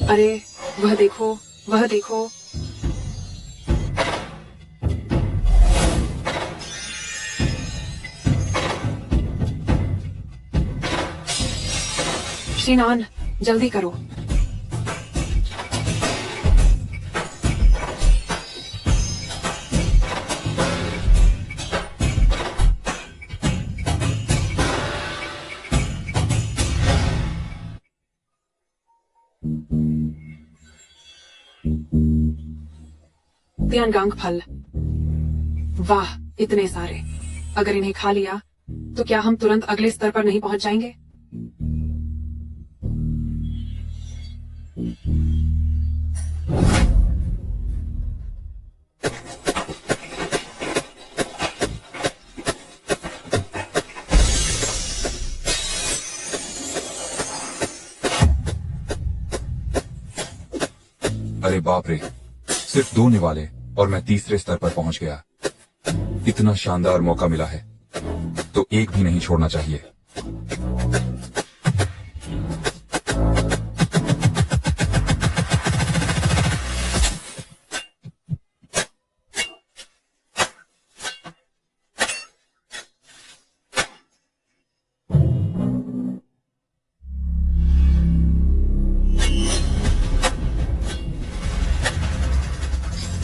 अरे वह देखो, वह देखो। शेनान, जल्दी करो। तियानगांग फल, वाह इतने सारे। अगर इन्हें खा लिया तो क्या हम तुरंत अगले स्तर पर नहीं पहुंच जाएंगे? अरे बाप रे, सिर्फ 2 निवाले और मैं तीसरे स्तर पर पहुंच गया। इतना शानदार मौका मिला है। तो एक भी नहीं छोड़ना चाहिए।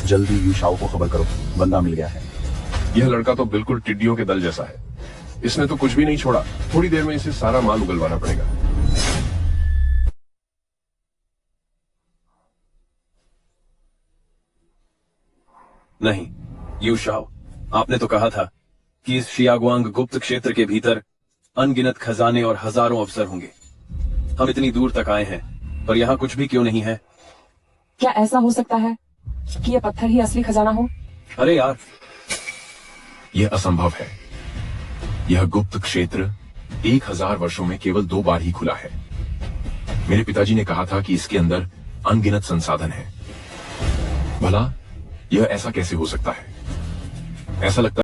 जल्दी यू शाओ को खबर करो, बंदा मिल गया है। यह लड़का तो बिल्कुल टिड्डियों के दल जैसा है। इसने तो कुछ भी नहीं छोड़ा। थोड़ी देर में इसे सारा माल उगलवाना पड़ेगा। नहीं यू शाओ, आपने तो कहा था कि इस शियागुआंग गुप्त क्षेत्र के भीतर अनगिनत खजाने और हजारों अफसर होंगे। हम इतनी दूर तक आए हैं पर यहाँ कुछ भी क्यों नहीं है? क्या ऐसा हो सकता है कि यह पत्थर ही असली खजाना हो? अरे यार, यह असंभव है। यह गुप्त क्षेत्र 1000 वर्षों में केवल 2 बार ही खुला है। मेरे पिताजी ने कहा था कि इसके अंदर अनगिनत संसाधन है। भला यह ऐसा कैसे हो सकता है? ऐसा लगता